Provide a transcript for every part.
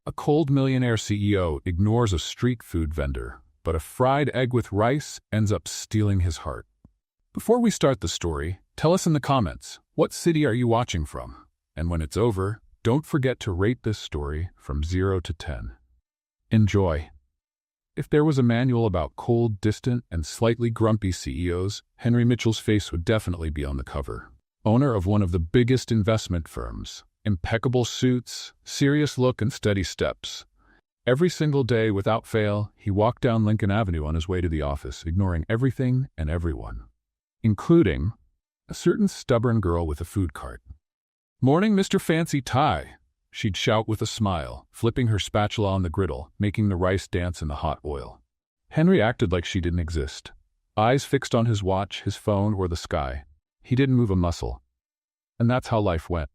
A cold millionaire CEO ignores a street food vendor, but a fried egg with rice ends up stealing his heart. Before we start the story, tell us in the comments, what city are you watching from? And when it's over, don't forget to rate this story from 0 to 10. Enjoy. If there was a manual about cold, distant, and slightly grumpy CEOs, Henry Mitchell's face would definitely be on the cover. Owner of one of the biggest investment firms, impeccable suits, serious look, and steady steps. Every single day, without fail, he walked down Lincoln Avenue on his way to the office, ignoring everything and everyone, including a certain stubborn girl with a food cart. "Morning, Mr. Fancy Tie," she'd shout with a smile, flipping her spatula on the griddle, making the rice dance in the hot oil. Henry acted like she didn't exist. Eyes fixed on his watch, his phone, or the sky. He didn't move a muscle. And that's how life went.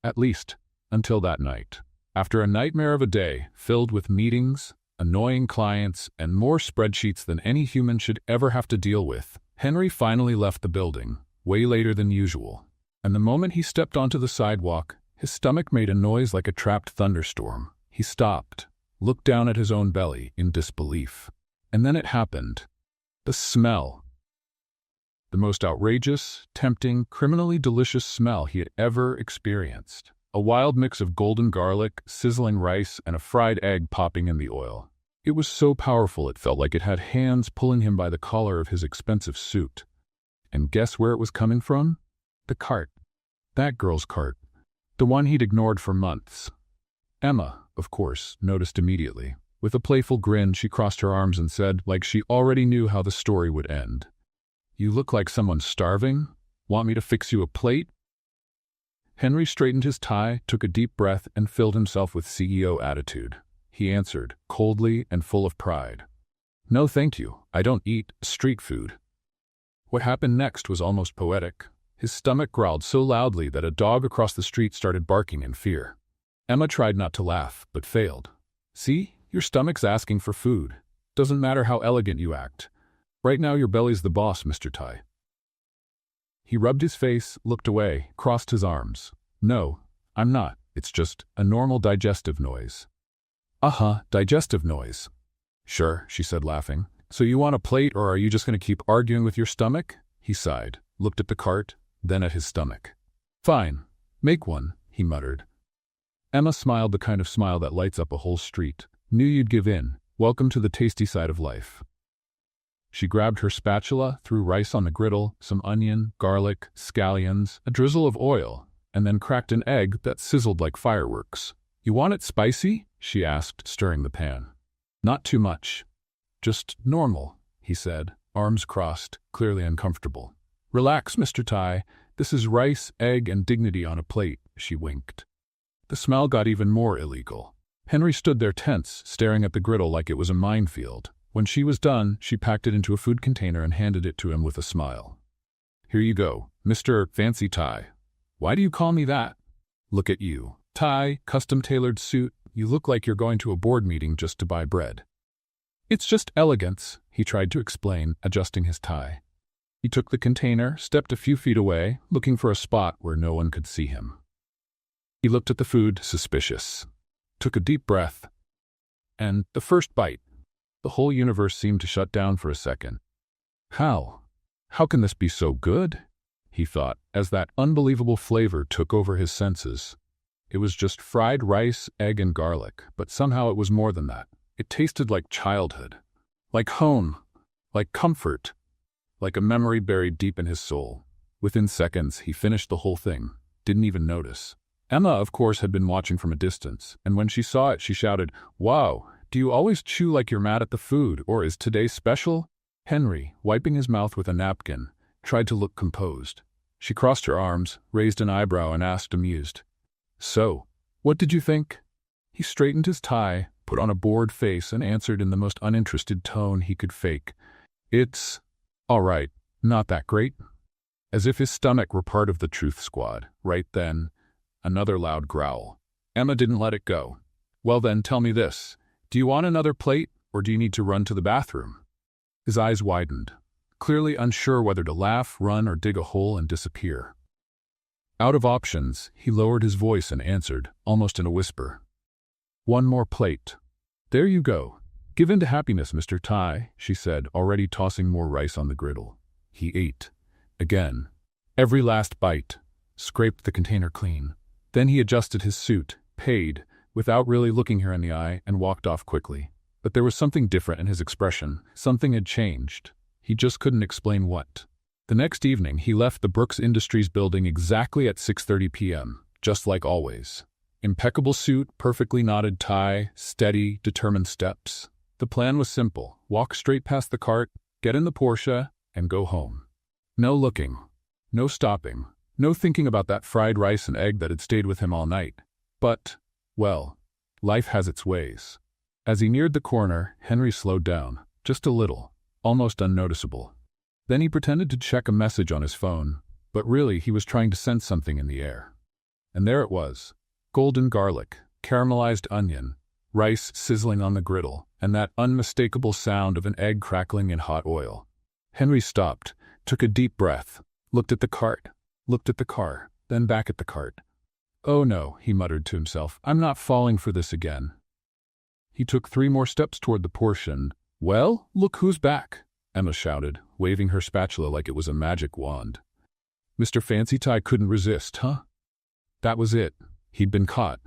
At least, until that night. After a nightmare of a day, filled with meetings, annoying clients, and more spreadsheets than any human should ever have to deal with, Henry finally left the building, way later than usual. And the moment he stepped onto the sidewalk, his stomach made a noise like a trapped thunderstorm. He stopped, looked down at his own belly in disbelief. And then it happened. The smell. The most outrageous, tempting, criminally delicious smell he had ever experienced. A wild mix of golden garlic, sizzling rice, and a fried egg popping in the oil. It was so powerful it felt like it had hands pulling him by the collar of his expensive suit. And guess where it was coming from? The cart. That girl's cart. The one he'd ignored for months. Emma, of course, noticed immediately. With a playful grin, she crossed her arms and said, like she already knew how the story would end, "You look like someone's starving. Want me to fix you a plate?" Henry straightened his tie, took a deep breath, and filled himself with CEO attitude. He answered, coldly and full of pride, "No thank you, I don't eat street food." What happened next was almost poetic. His stomach growled so loudly that a dog across the street started barking in fear. Emma tried not to laugh, but failed. "See, your stomach's asking for food. Doesn't matter how elegant you act. Right now your belly's the boss, Mr. Ty." He rubbed his face, looked away, crossed his arms. "No, I'm not. It's just a normal digestive noise." Digestive noise. "Sure," she said, laughing. "So you want a plate, or are you just going to keep arguing with your stomach?" He sighed, looked at the cart, then at his stomach. "Fine, make one," he muttered. Emma smiled, the kind of smile that lights up a whole street. "Knew you'd give in. Welcome to the tasty side of life." She grabbed her spatula, threw rice on the griddle, some onion, garlic, scallions, a drizzle of oil, and then cracked an egg that sizzled like fireworks. "You want it spicy?" she asked, stirring the pan. "Not too much. Just normal," he said, arms crossed, clearly uncomfortable. "Relax, Mr. Ty. This is rice, egg, and dignity on a plate," she winked. The smell got even more illegal. Henry stood there tense, staring at the griddle like it was a minefield. When she was done, she packed it into a food container and handed it to him with a smile. "Here you go, Mr. Fancy Ty. Why do you call me that? Look at you. Tie, custom-tailored suit. You look like you're going to a board meeting just to buy bread." "It's just elegance," he tried to explain, adjusting his tie. He took the container, stepped a few feet away, looking for a spot where no one could see him. He looked at the food, suspicious. Took a deep breath. And the first bite. The whole universe seemed to shut down for a second. How can this be so good?" he thought, as that unbelievable flavor took over his senses. It was just fried rice, egg, and garlic, but somehow it was more than that. It tasted like childhood, like home, like comfort, like a memory buried deep in his soul. Within seconds, he finished the whole thing, didn't even notice. Emma, of course, had been watching from a distance, and when she saw it, she shouted, "Wow, do you always chew like you're mad at the food, or is today special?" Henry, wiping his mouth with a napkin, tried to look composed. She crossed her arms, raised an eyebrow, and asked, amused, "So, what did you think?" He straightened his tie, put on a bored face, and answered in the most uninterested tone he could fake, "It's all right, not that great." As if his stomach were part of the truth squad. Right then, another loud growl. Emma didn't let it go. "Well then, tell me this. Do you want another plate, or do you need to run to the bathroom?" His eyes widened, clearly unsure whether to laugh, run, or dig a hole and disappear. Out of options, he lowered his voice and answered, almost in a whisper, One more plate. There you go. Give in to happiness, Mr. Tai, she said, already tossing more rice on the griddle. He ate. Again. Every last bite. Scraped the container clean. Then he adjusted his suit, paid, without really looking her in the eye, and walked off quickly. But there was something different in his expression. Something had changed. He just couldn't explain what. The next evening, he left the Brooks Industries building exactly at 6:30 p.m., just like always. Impeccable suit, perfectly knotted tie, steady, determined steps. The plan was simple. Walk straight past the cart, get in the Porsche, and go home. No looking. No stopping. No thinking about that fried rice and egg that had stayed with him all night. But, well, life has its ways. As he neared the corner, Henry slowed down, just a little, almost unnoticeable. Then he pretended to check a message on his phone, but really he was trying to sense something in the air. And there it was. Golden garlic, caramelized onion, rice sizzling on the griddle, and that unmistakable sound of an egg crackling in hot oil. Henry stopped, took a deep breath, looked at the cart, looked at the car, then back at the cart. Oh no, he muttered to himself, I'm not falling for this again. He took 3 more steps toward the Porsche and, well, look who's back, Emma shouted, waving her spatula like it was a magic wand. Mr. Fancy Tie couldn't resist, huh? That was it. He'd been caught.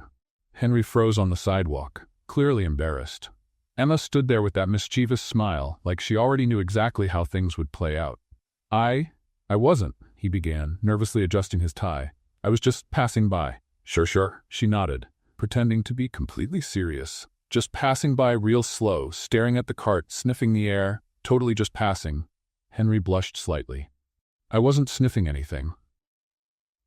Henry froze on the sidewalk, clearly embarrassed. Emma stood there with that mischievous smile, like she already knew exactly how things would play out. I wasn't, he began, nervously adjusting his tie. I was just passing by. Sure, she nodded, pretending to be completely serious. Just passing by real slow, staring at the cart, sniffing the air, totally just passing. Henry blushed slightly. I wasn't sniffing anything.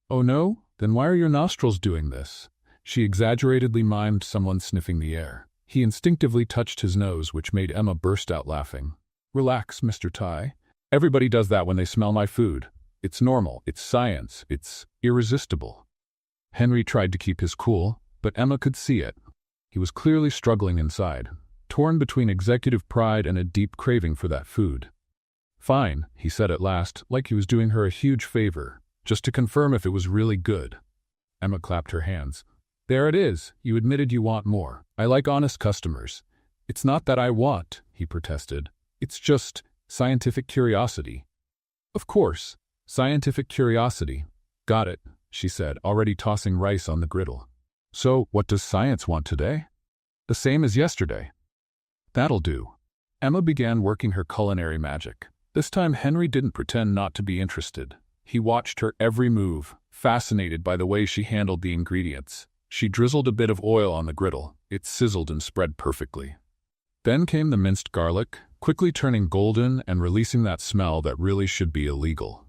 Oh no? Then why are your nostrils doing this? She exaggeratedly mimed someone sniffing the air. He instinctively touched his nose, which made Emma burst out laughing. Relax, Mr. Tai. Everybody does that when they smell my food. It's normal, it's science, it's irresistible. Henry tried to keep his cool, but Emma could see it. He was clearly struggling inside, torn between executive pride and a deep craving for that food. Fine, he said at last, like he was doing her a huge favor, just to confirm if it was really good. Emma clapped her hands. There it is, you admitted you want more. I like honest customers. It's not that I want, he protested. It's just scientific curiosity. Of course, scientific curiosity. Got it, she said, already tossing rice on the griddle. So, what does science want today? The same as yesterday. That'll do. Emma began working her culinary magic. This time Henry didn't pretend not to be interested. He watched her every move, fascinated by the way she handled the ingredients. She drizzled a bit of oil on the griddle. It sizzled and spread perfectly. Then came the minced garlic, quickly turning golden and releasing that smell that really should be illegal.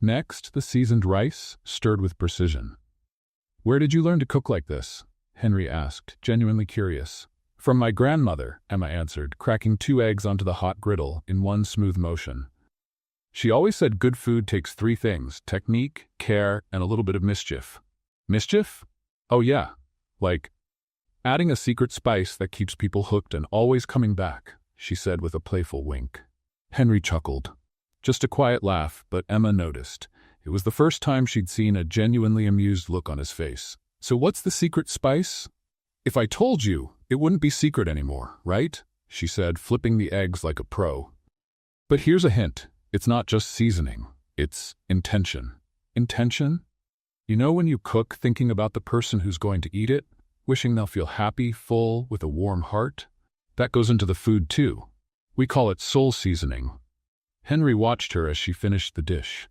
Next, the seasoned rice, stirred with precision. Where did you learn to cook like this? Henry asked, genuinely curious. From my grandmother, Emma answered, cracking 2 eggs onto the hot griddle in one smooth motion. She always said good food takes 3 things: technique, care, and a little bit of mischief. Mischief? Oh yeah, like adding a secret spice that keeps people hooked and always coming back, she said with a playful wink. Henry chuckled. Just a quiet laugh, but Emma noticed. It was the first time she'd seen a genuinely amused look on his face. So what's the secret spice? If I told you, it wouldn't be secret anymore, right? She said, flipping the eggs like a pro. But here's a hint. It's not just seasoning. It's intention. Intention? You know when you cook thinking about the person who's going to eat it, wishing they'll feel happy, full, with a warm heart? That goes into the food too. We call it soul seasoning. Henry watched her as she finished the dish.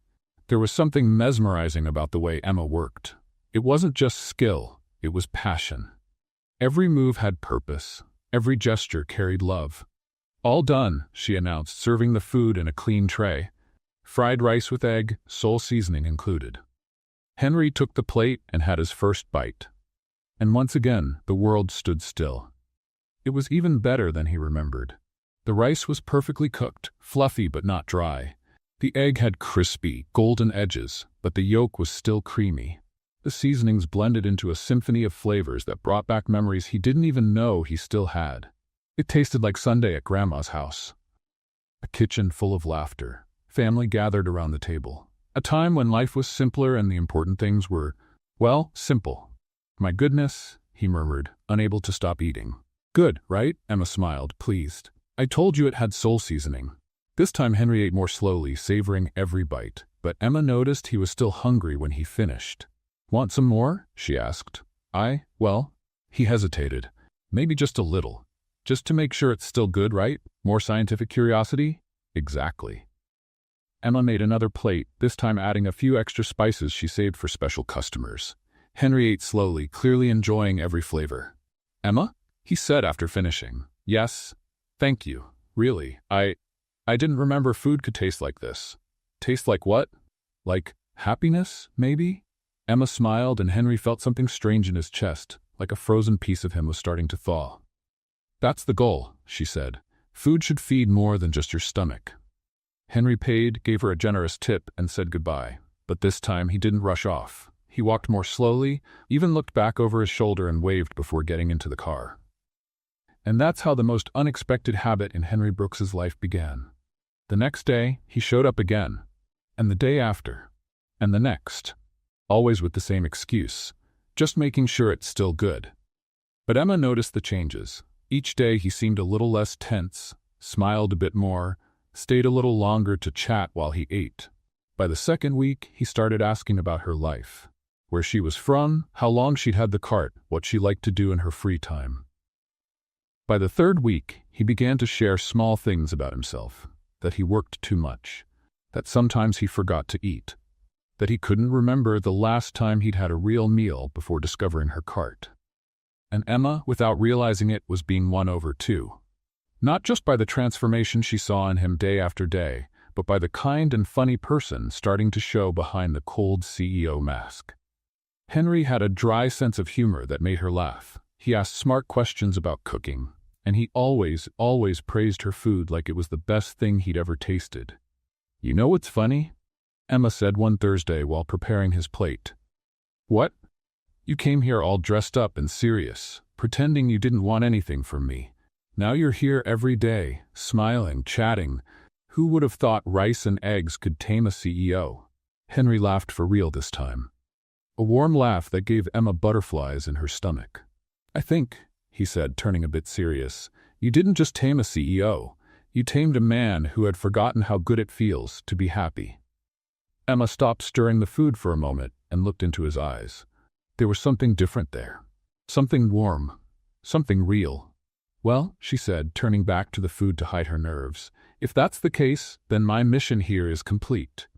There was something mesmerizing about the way Emma worked. It wasn't just skill, it was passion. Every move had purpose. Every gesture carried love. All done, she announced, serving the food in a clean tray. Fried rice with egg, soul seasoning included. Henry took the plate and had his first bite. And once again, the world stood still. It was even better than he remembered. The rice was perfectly cooked, fluffy but not dry. The egg had crispy, golden edges, but the yolk was still creamy. The seasonings blended into a symphony of flavors that brought back memories he didn't even know he still had. It tasted like Sunday at Grandma's house. A kitchen full of laughter. Family gathered around the table. A time when life was simpler and the important things were, well, simple. My goodness, he murmured, unable to stop eating. Good, right? Emma smiled, pleased. I told you it had soul seasoning. This time Henry ate more slowly, savoring every bite, but Emma noticed he was still hungry when he finished. Want some more? She asked. Well, he hesitated. Maybe just a little. Just to make sure it's still good, right? More scientific curiosity? Exactly. Emma made another plate, this time adding a few extra spices she saved for special customers. Henry ate slowly, clearly enjoying every flavor. Emma? He said after finishing. Yes. Thank you. Really, I didn't remember food could taste like this. Taste like what? Like happiness, maybe? Emma smiled and Henry felt something strange in his chest, like a frozen piece of him was starting to thaw. That's the goal, she said. Food should feed more than just your stomach. Henry paid, gave her a generous tip, and said goodbye. But this time he didn't rush off. He walked more slowly, even looked back over his shoulder and waved before getting into the car. And that's how the most unexpected habit in Henry Brooks's life began. The next day, he showed up again. And the day after. And the next. Always with the same excuse. Just making sure it's still good. But Emma noticed the changes. Each day he seemed a little less tense, smiled a bit more, stayed a little longer to chat while he ate. By the second week, he started asking about her life. Where she was from, how long she'd had the cart, what she liked to do in her free time. By the third week, he began to share small things about himself. That he worked too much. That sometimes he forgot to eat. That he couldn't remember the last time he'd had a real meal before discovering her cart. And Emma, without realizing it, was being won over too. Not just by the transformation she saw in him day after day, but by the kind and funny person starting to show behind the cold CEO mask. Henry had a dry sense of humor that made her laugh. He asked smart questions about cooking, and he always praised her food like it was the best thing he'd ever tasted. You know what's funny? Emma said one Thursday while preparing his plate. What? You came here all dressed up and serious, pretending you didn't want anything from me. Now you're here every day, smiling, chatting. Who would have thought rice and eggs could tame a CEO? Henry laughed for real this time. A warm laugh that gave Emma butterflies in her stomach. I think, he said, turning a bit serious, you didn't just tame a CEO. You tamed a man who had forgotten how good it feels to be happy. Emma stopped stirring the food for a moment and looked into his eyes. There was something different there. Something warm. Something real. Well, she said, turning back to the food to hide her nerves, if that's the case, then my mission here is complete.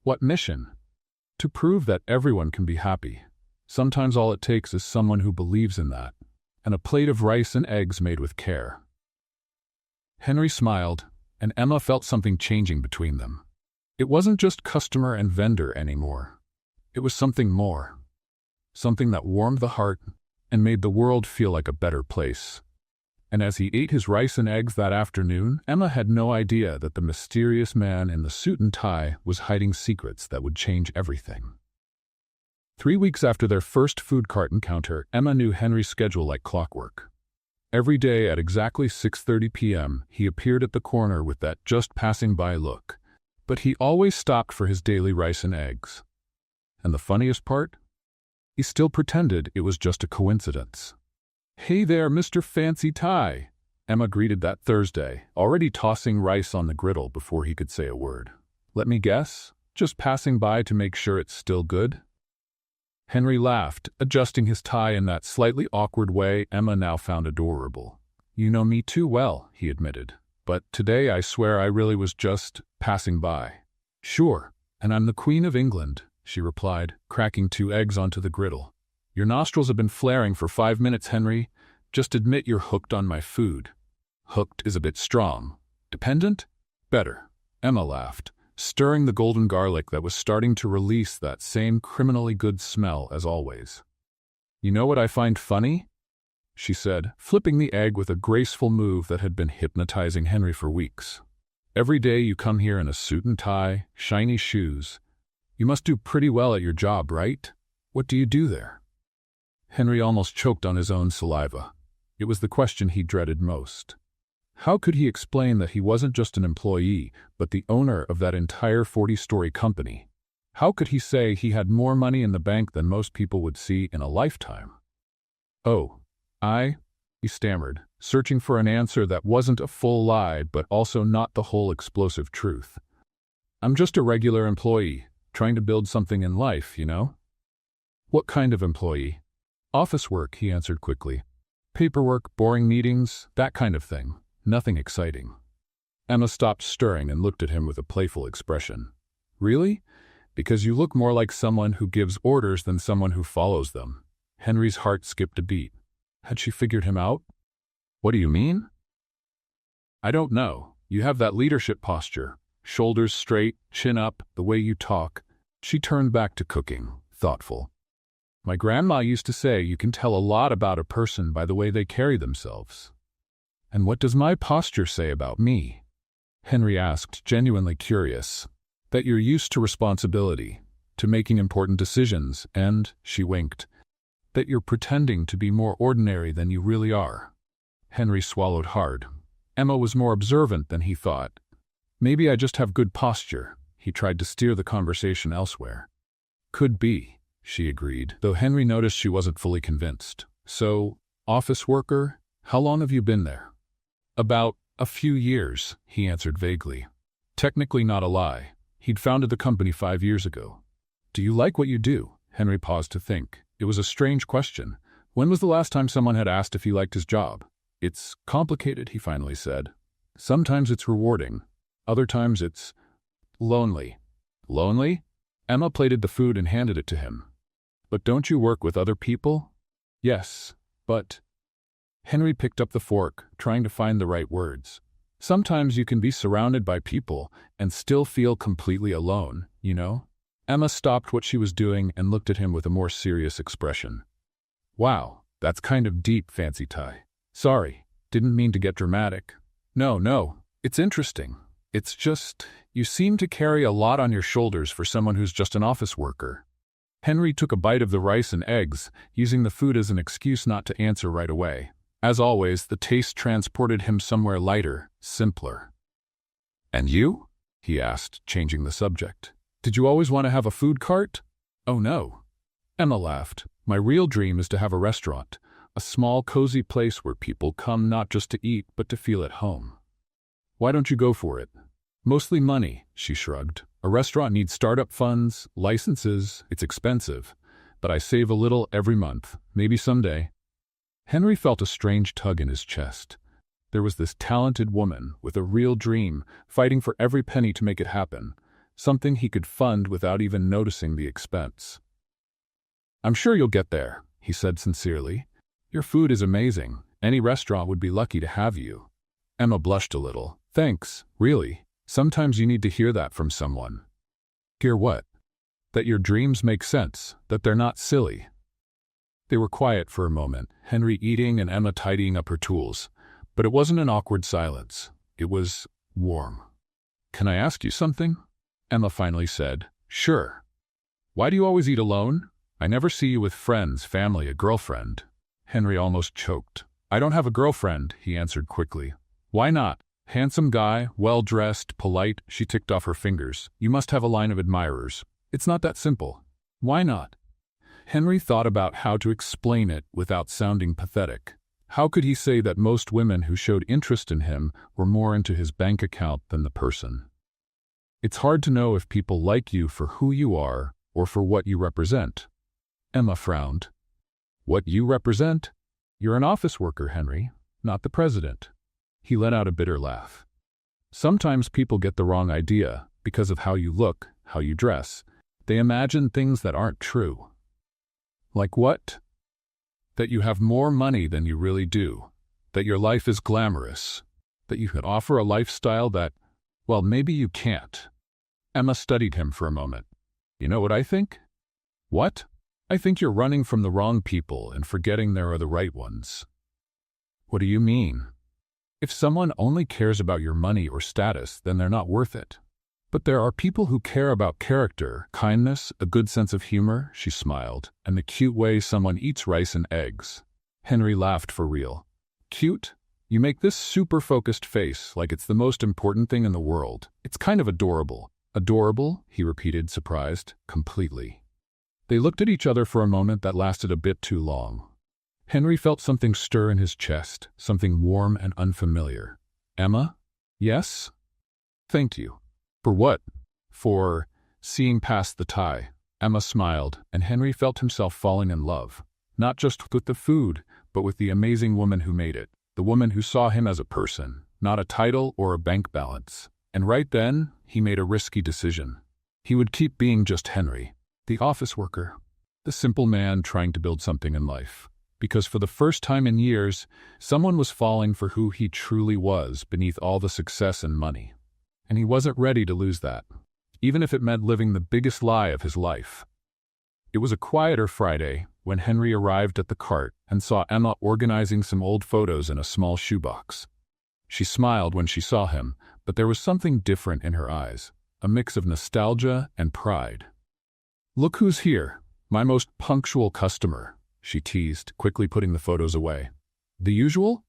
What mission? To prove that everyone can be happy. Sometimes all it takes is someone who believes in that. And a plate of rice and eggs made with care. Henry smiled, and Emma felt something changing between them. It wasn't just customer and vendor anymore. It was something more. Something that warmed the heart and made the world feel like a better place. And as he ate his rice and eggs that afternoon, Emma had no idea that the mysterious man in the suit and tie was hiding secrets that would change everything. 3 weeks after their first food cart encounter, Emma knew Henry's schedule like clockwork. Every day at exactly 6:30 p.m., he appeared at the corner with that just-passing-by look. But he always stopped for his daily rice and eggs. And the funniest part? He still pretended it was just a coincidence. Hey there, Mr. Fancy Tie, Emma greeted that Thursday, already tossing rice on the griddle before he could say a word. Let me guess, just passing by to make sure it's still good? Henry laughed, adjusting his tie in that slightly awkward way Emma now found adorable. You know me too well, he admitted. But today I swear I really was just passing by. Sure, and I'm the Queen of England, she replied, cracking 2 eggs onto the griddle. Your nostrils have been flaring for 5 minutes, Henry. Just admit you're hooked on my food. Hooked is a bit strong. Dependent? Better. Emma laughed, stirring the golden garlic that was starting to release that same criminally good smell as always. You know what I find funny? She said, flipping the egg with a graceful move that had been hypnotizing Henry for weeks. Every day you come here in a suit and tie, shiny shoes. You must do pretty well at your job, right? What do you do there? Henry almost choked on his own saliva. It was the question he dreaded most. How could he explain that he wasn't just an employee, but the owner of that entire 40-story company? How could he say he had more money in the bank than most people would see in a lifetime? Oh, he stammered, searching for an answer that wasn't a full lie but also not the whole explosive truth. I'm just a regular employee, trying to build something in life, you know? What kind of employee? Office work, he answered quickly. Paperwork, boring meetings, that kind of thing. Nothing exciting. Emma stopped stirring and looked at him with a playful expression. Really? Because you look more like someone who gives orders than someone who follows them. Henry's heart skipped a beat. Had she figured him out? What do you mean? I don't know. You have that leadership posture. Shoulders straight, chin up, the way you talk. She turned back to cooking, thoughtful. My grandma used to say you can tell a lot about a person by the way they carry themselves. And what does my posture say about me? Henry asked, genuinely curious. That you're used to responsibility, to making important decisions, and, she winked, that you're pretending to be more ordinary than you really are. Henry swallowed hard. Emma was more observant than he thought. Maybe I just have good posture. He tried to steer the conversation elsewhere. Could be, she agreed, though Henry noticed she wasn't fully convinced. So, office worker, how long have you been there? About a few years, he answered vaguely. Technically not a lie. He'd founded the company 5 years ago. Do you like what you do? Henry paused to think. It was a strange question. When was the last time someone had asked if he liked his job? It's complicated, he finally said. Sometimes it's rewarding. Other times it's lonely. Lonely? Emma plated the food and handed it to him. But don't you work with other people? Yes, but... Henry picked up the fork, trying to find the right words. Sometimes you can be surrounded by people and still feel completely alone, you know? Emma stopped what she was doing and looked at him with a more serious expression. Wow, that's kind of deep, Fancy Tie. Sorry, didn't mean to get dramatic. No, it's interesting. It's just, you seem to carry a lot on your shoulders for someone who's just an office worker. Henry took a bite of the rice and eggs, using the food as an excuse not to answer right away. As always, the taste transported him somewhere lighter, simpler. And you? He asked, changing the subject. Did you always want to have a food cart? Oh no. Emma laughed. My real dream is to have a restaurant, a small, cozy place where people come not just to eat, but to feel at home. Why don't you go for it? Mostly money, she shrugged. A restaurant needs startup funds, licenses, it's expensive. But I save a little every month, maybe someday. Henry felt a strange tug in his chest. There was this talented woman with a real dream, fighting for every penny to make it happen, something he could fund without even noticing the expense. I'm sure you'll get there, he said sincerely. Your food is amazing. Any restaurant would be lucky to have you. Emma blushed a little. Thanks, really. Sometimes you need to hear that from someone. Hear what? That your dreams make sense, that they're not silly. They were quiet for a moment, Henry eating and Emma tidying up her tools. But it wasn't an awkward silence. It was warm. Can I ask you something? Emma finally said. Sure. Why do you always eat alone? I never see you with friends, family, a girlfriend. Henry almost choked. I don't have a girlfriend, he answered quickly. Why not? Handsome guy, well-dressed, polite, she ticked off her fingers. You must have a line of admirers. It's not that simple. Why not? Henry thought about how to explain it without sounding pathetic. How could he say that most women who showed interest in him were more into his bank account than the person? It's hard to know if people like you for who you are or for what you represent. Emma frowned. What you represent? You're an office worker, Henry, not the president. He let out a bitter laugh. Sometimes people get the wrong idea because of how you look, how you dress. They imagine things that aren't true. Like what? That you have more money than you really do. That your life is glamorous. That you can offer a lifestyle that, well, maybe you can't. Emma studied him for a moment. You know what I think? What? I think you're running from the wrong people and forgetting there are the right ones. What do you mean? If someone only cares about your money or status, then they're not worth it. But there are people who care about character, kindness, a good sense of humor, she smiled, and the cute way someone eats rice and eggs. Henry laughed for real. Cute? You make this super focused face like it's the most important thing in the world. It's kind of adorable. Adorable? He repeated, surprised, completely. They looked at each other for a moment that lasted a bit too long. Henry felt something stir in his chest, something warm and unfamiliar. Emma? Yes? Thank you. For what? For seeing past the tie. Emma smiled, and Henry felt himself falling in love. Not just with the food, but with the amazing woman who made it. The woman who saw him as a person, not a title or a bank balance. And right then, he made a risky decision. He would keep being just Henry, the office worker, the simple man trying to build something in life. Because for the first time in years, someone was falling for who he truly was beneath all the success and money. And he wasn't ready to lose that, even if it meant living the biggest lie of his life. It was a quieter Friday when Henry arrived at the cart and saw Emma organizing some old photos in a small shoebox. She smiled when she saw him, but there was something different in her eyes, a mix of nostalgia and pride. "Look who's here, my most punctual customer," she teased, quickly putting the photos away. "The usual?"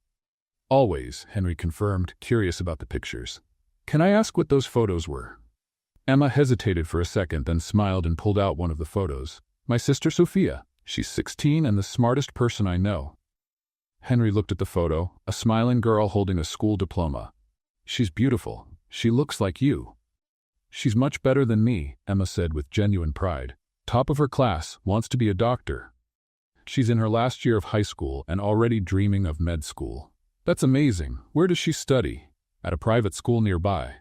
"Always," Henry confirmed, curious about the pictures. "Can I ask what those photos were?" Emma hesitated for a second, then smiled and pulled out one of the photos. "My sister Sophia. She's 16 and the smartest person I know." Henry looked at the photo, a smiling girl holding a school diploma. "She's beautiful. She looks like you." "She's much better than me," Emma said with genuine pride. "Top of her class, wants to be a doctor. She's in her last year of high school and already dreaming of med school." "That's amazing. Where does she study?" "At a private school nearby.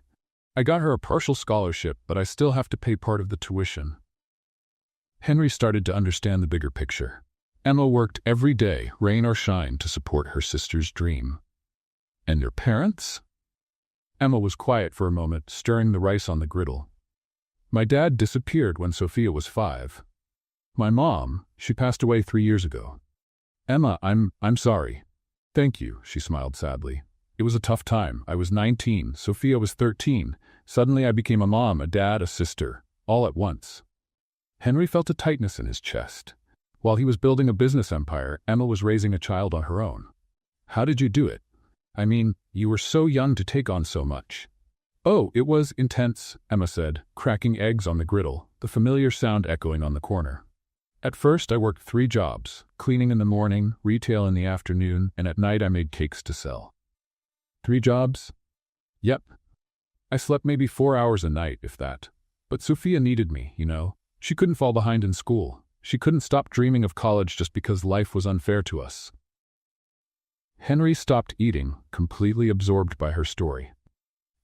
I got her a partial scholarship, but I still have to pay part of the tuition." Henry started to understand the bigger picture. Emma worked every day, rain or shine, to support her sister's dream. "And your parents?" Emma was quiet for a moment, stirring the rice on the griddle. "My dad disappeared when Sophia was 5. My mom, she passed away 3 years ago." "Emma, I'm sorry." "Thank you," she smiled sadly. "It was a tough time. I was 19, Sophia was 13. Suddenly I became a mom, a dad, a sister, all at once." Henry felt a tightness in his chest. While he was building a business empire, Emma was raising a child on her own. "How did you do it? I mean, you were so young to take on so much." "Oh, it was intense," Emma said, cracking eggs on the griddle, the familiar sound echoing on the corner. "At first I worked 3 jobs, cleaning in the morning, retail in the afternoon, and at night I made cakes to sell." 3 jobs? Yep. I slept maybe 4 hours a night, if that. But Sophia needed me, you know. She couldn't fall behind in school. She couldn't stop dreaming of college just because life was unfair to us. Henry stopped eating, completely absorbed by her story.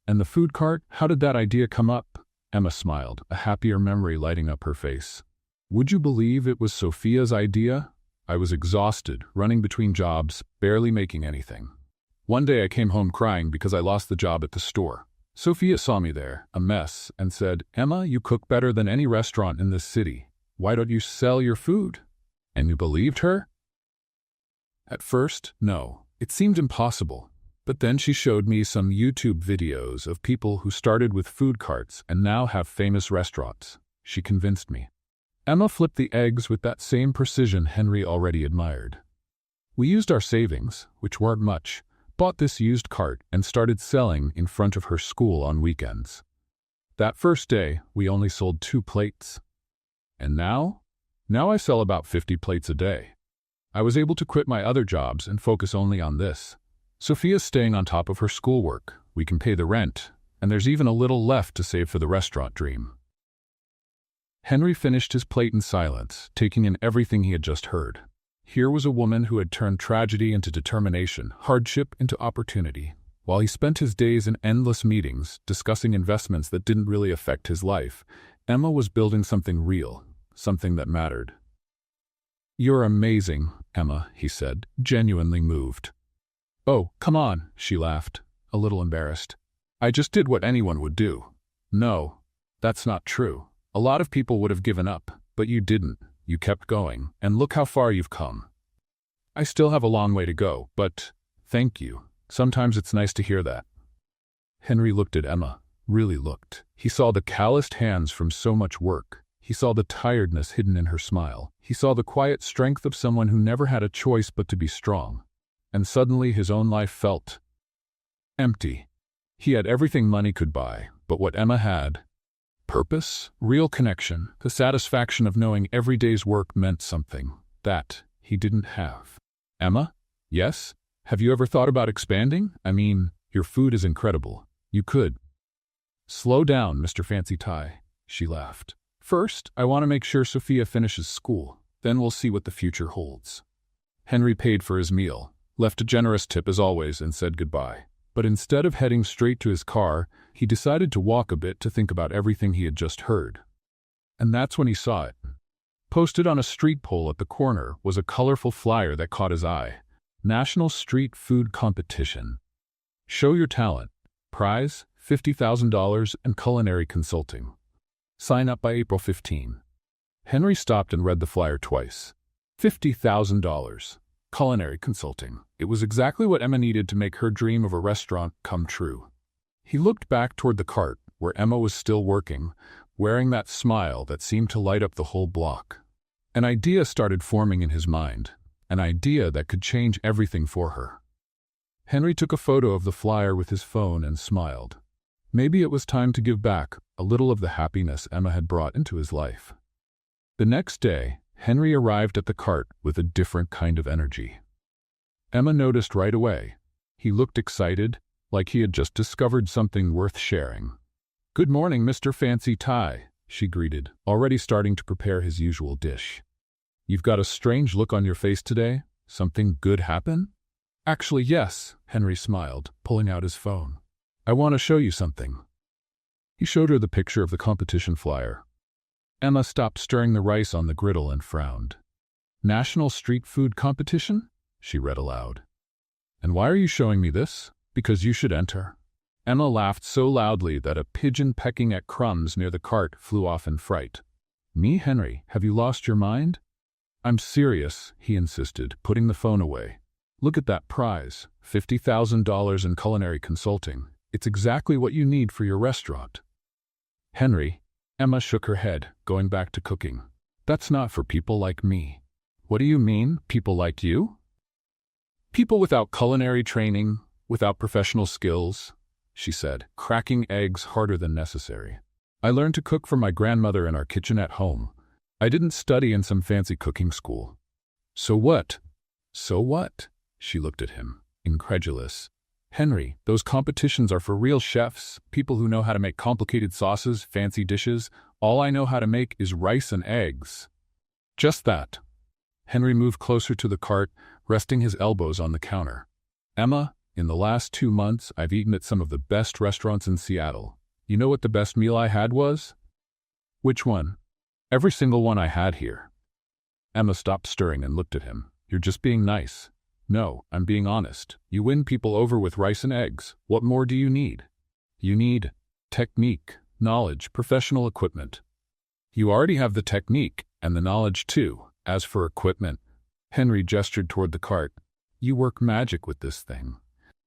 "And the food cart? How did that idea come up?" Emma smiled, a happier memory lighting up her face. "Would you believe it was Sophia's idea? I was exhausted, running between jobs, barely making anything. One day I came home crying because I lost the job at the store. Sophia saw me there, a mess, and said, 'Emma, you cook better than any restaurant in this city. Why don't you sell your food?' And you believed her?" "At first, no. It seemed impossible. But then she showed me some YouTube videos of people who started with food carts and now have famous restaurants. She convinced me." Emma flipped the eggs with that same precision Henry already admired. "We used our savings, which weren't much, bought this used cart and started selling in front of her school on weekends. That first day, we only sold 2 plates. And now? Now I sell about 50 plates a day. I was able to quit my other jobs and focus only on this. Sophia's staying on top of her schoolwork. We can pay the rent, and there's even a little left to save for the restaurant dream." Henry finished his plate in silence, taking in everything he had just heard. Here was a woman who had turned tragedy into determination, hardship into opportunity. While he spent his days in endless meetings, discussing investments that didn't really affect his life, Emma was building something real, something that mattered. "You're amazing, Emma," he said, genuinely moved. "Oh, come on," she laughed, a little embarrassed. "I just did what anyone would do." "No, that's not true. A lot of people would have given up, but you didn't. You kept going, and look how far you've come." "I still have a long way to go, but thank you. Sometimes it's nice to hear that." Henry looked at Emma, really looked. He saw the calloused hands from so much work. He saw the tiredness hidden in her smile. He saw the quiet strength of someone who never had a choice but to be strong. And suddenly his own life felt empty. He had everything money could buy, but what Emma had: purpose, real connection, the satisfaction of knowing every day's work meant something. That he didn't have. Emma? Yes? Have you ever thought about expanding? I mean, your food is incredible. You could. Slow down, Mr. Fancy Tie, she laughed. First, I want to make sure Sophia finishes school. Then we'll see what the future holds. Henry paid for his meal, left a generous tip as always, and said goodbye. But instead of heading straight to his car, he decided to walk a bit to think about everything he had just heard. And that's when he saw it. Posted on a street pole at the corner was a colorful flyer that caught his eye. National Street Food Competition. Show your talent. Prize, $50,000 and culinary consulting. Sign up by April 15. Henry stopped and read the flyer twice. $50,000. Culinary consulting. It was exactly what Emma needed to make her dream of a restaurant come true. He looked back toward the cart, where Emma was still working, wearing that smile that seemed to light up the whole block. An idea started forming in his mind, an idea that could change everything for her. Henry took a photo of the flyer with his phone and smiled. Maybe it was time to give back a little of the happiness Emma had brought into his life. The next day, Henry arrived at the cart with a different kind of energy. Emma noticed right away. He looked excited, like he had just discovered something worth sharing. "Good morning, Mr. Fancy Tie," she greeted, already starting to prepare his usual dish. "You've got a strange look on your face today. Something good happen?" "Actually, yes," Henry smiled, pulling out his phone. "I want to show you something." He showed her the picture of the competition flyer. Emma stopped stirring the rice on the griddle and frowned. "National Street Food Competition?" she read aloud. "And why are you showing me this? Because you should enter." Emma laughed so loudly that a pigeon pecking at crumbs near the cart flew off in fright. "Me, Henry? Have you lost your mind?" "I'm serious," he insisted, putting the phone away. "Look at that prize, $50,000 in culinary consulting. It's exactly what you need for your restaurant." "Henry," Emma shook her head, going back to cooking. "That's not for people like me." "What do you mean, people like you?" "People without culinary training, without professional skills," she said, cracking eggs harder than necessary. "I learned to cook from my grandmother in our kitchen at home. I didn't study in some fancy cooking school." "So what?" "So what?" She looked at him, incredulous. "Henry, those competitions are for real chefs, people who know how to make complicated sauces, fancy dishes. All I know how to make is rice and eggs." "Just that." Henry moved closer to the cart, resting his elbows on the counter. "Emma, in the last 2 months, I've eaten at some of the best restaurants in Seattle. You know what the best meal I had was?" "Which one?" "Every single one I had here." Emma stopped stirring and looked at him. "You're just being nice." "No, I'm being honest. You win people over with rice and eggs. What more do you need?" "You need technique, knowledge, professional equipment." "You already have the technique, and the knowledge too. As for equipment," Henry gestured toward the cart, "you work magic with this thing.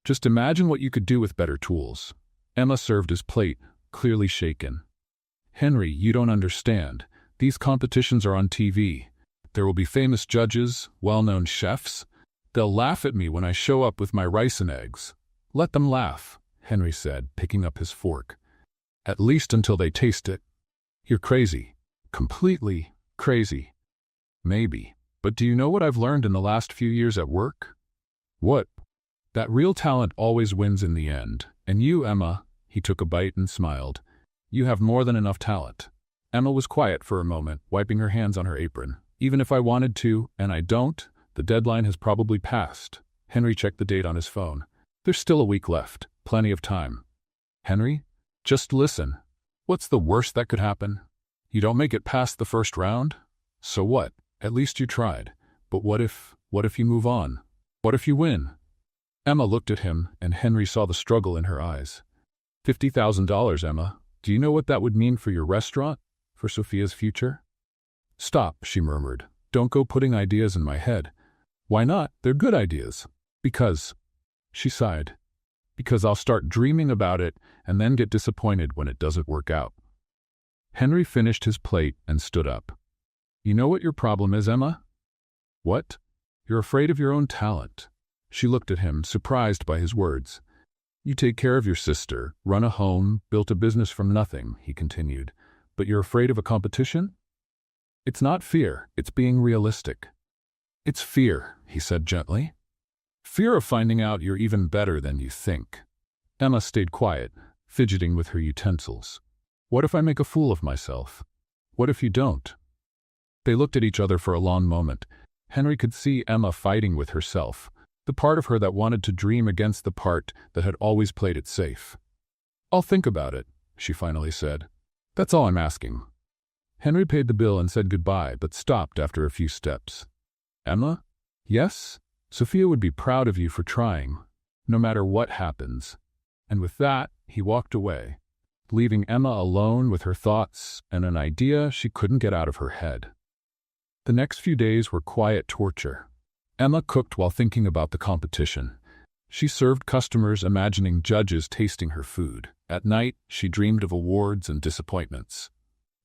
Just imagine what you could do with better tools." Emma served his plate, clearly shaken. "Henry, you don't understand. These competitions are on TV. There will be famous judges, well-known chefs. They'll laugh at me when I show up with my rice and eggs." "Let them laugh," Henry said, picking up his fork. "At least until they taste it." "You're crazy. Completely crazy." "Maybe. But do you know what I've learned in the last few years at work?" "What?" "That real talent always wins in the end. And you, Emma," he took a bite and smiled, "you have more than enough talent." Emma was quiet for a moment, wiping her hands on her apron. "Even if I wanted to, and I don't, the deadline has probably passed." Henry checked the date on his phone. "There's still a week left. Plenty of time." "Henry, just listen. What's the worst that could happen? You don't make it past the first round? So what? At least you tried. But what if you move on? What if you win?" Emma looked at him, and Henry saw the struggle in her eyes. $50,000, Emma. Do you know what that would mean for your restaurant? For Sophia's future?" "Stop," she murmured. "Don't go putting ideas in my head." "Why not? They're good ideas." "Because," she sighed, "because I'll start dreaming about it and then get disappointed when it doesn't work out." Henry finished his plate and stood up. "You know what your problem is, Emma?" "What?" "You're afraid of your own talent." She looked at him, surprised by his words. "You take care of your sister, run a home, built a business from nothing," he continued. "But you're afraid of a competition?" "It's not fear, it's being realistic." "It's fear," he said gently. Fear of finding out you're even better than you think. Emma stayed quiet, fidgeting with her utensils. What if I make a fool of myself? What if you don't? They looked at each other for a long moment. Henry could see Emma fighting with herself, the part of her that wanted to dream against the part that had always played it safe. I'll think about it, she finally said. That's all I'm asking. Henry paid the bill and said goodbye, but stopped after a few steps. Emma? Yes? Sophia would be proud of you for trying, no matter what happens. And with that, he walked away, leaving Emma alone with her thoughts and an idea she couldn't get out of her head. The next few days were quiet torture. Emma cooked while thinking about the competition. She served customers, imagining judges tasting her food. At night, she dreamed of awards and disappointments.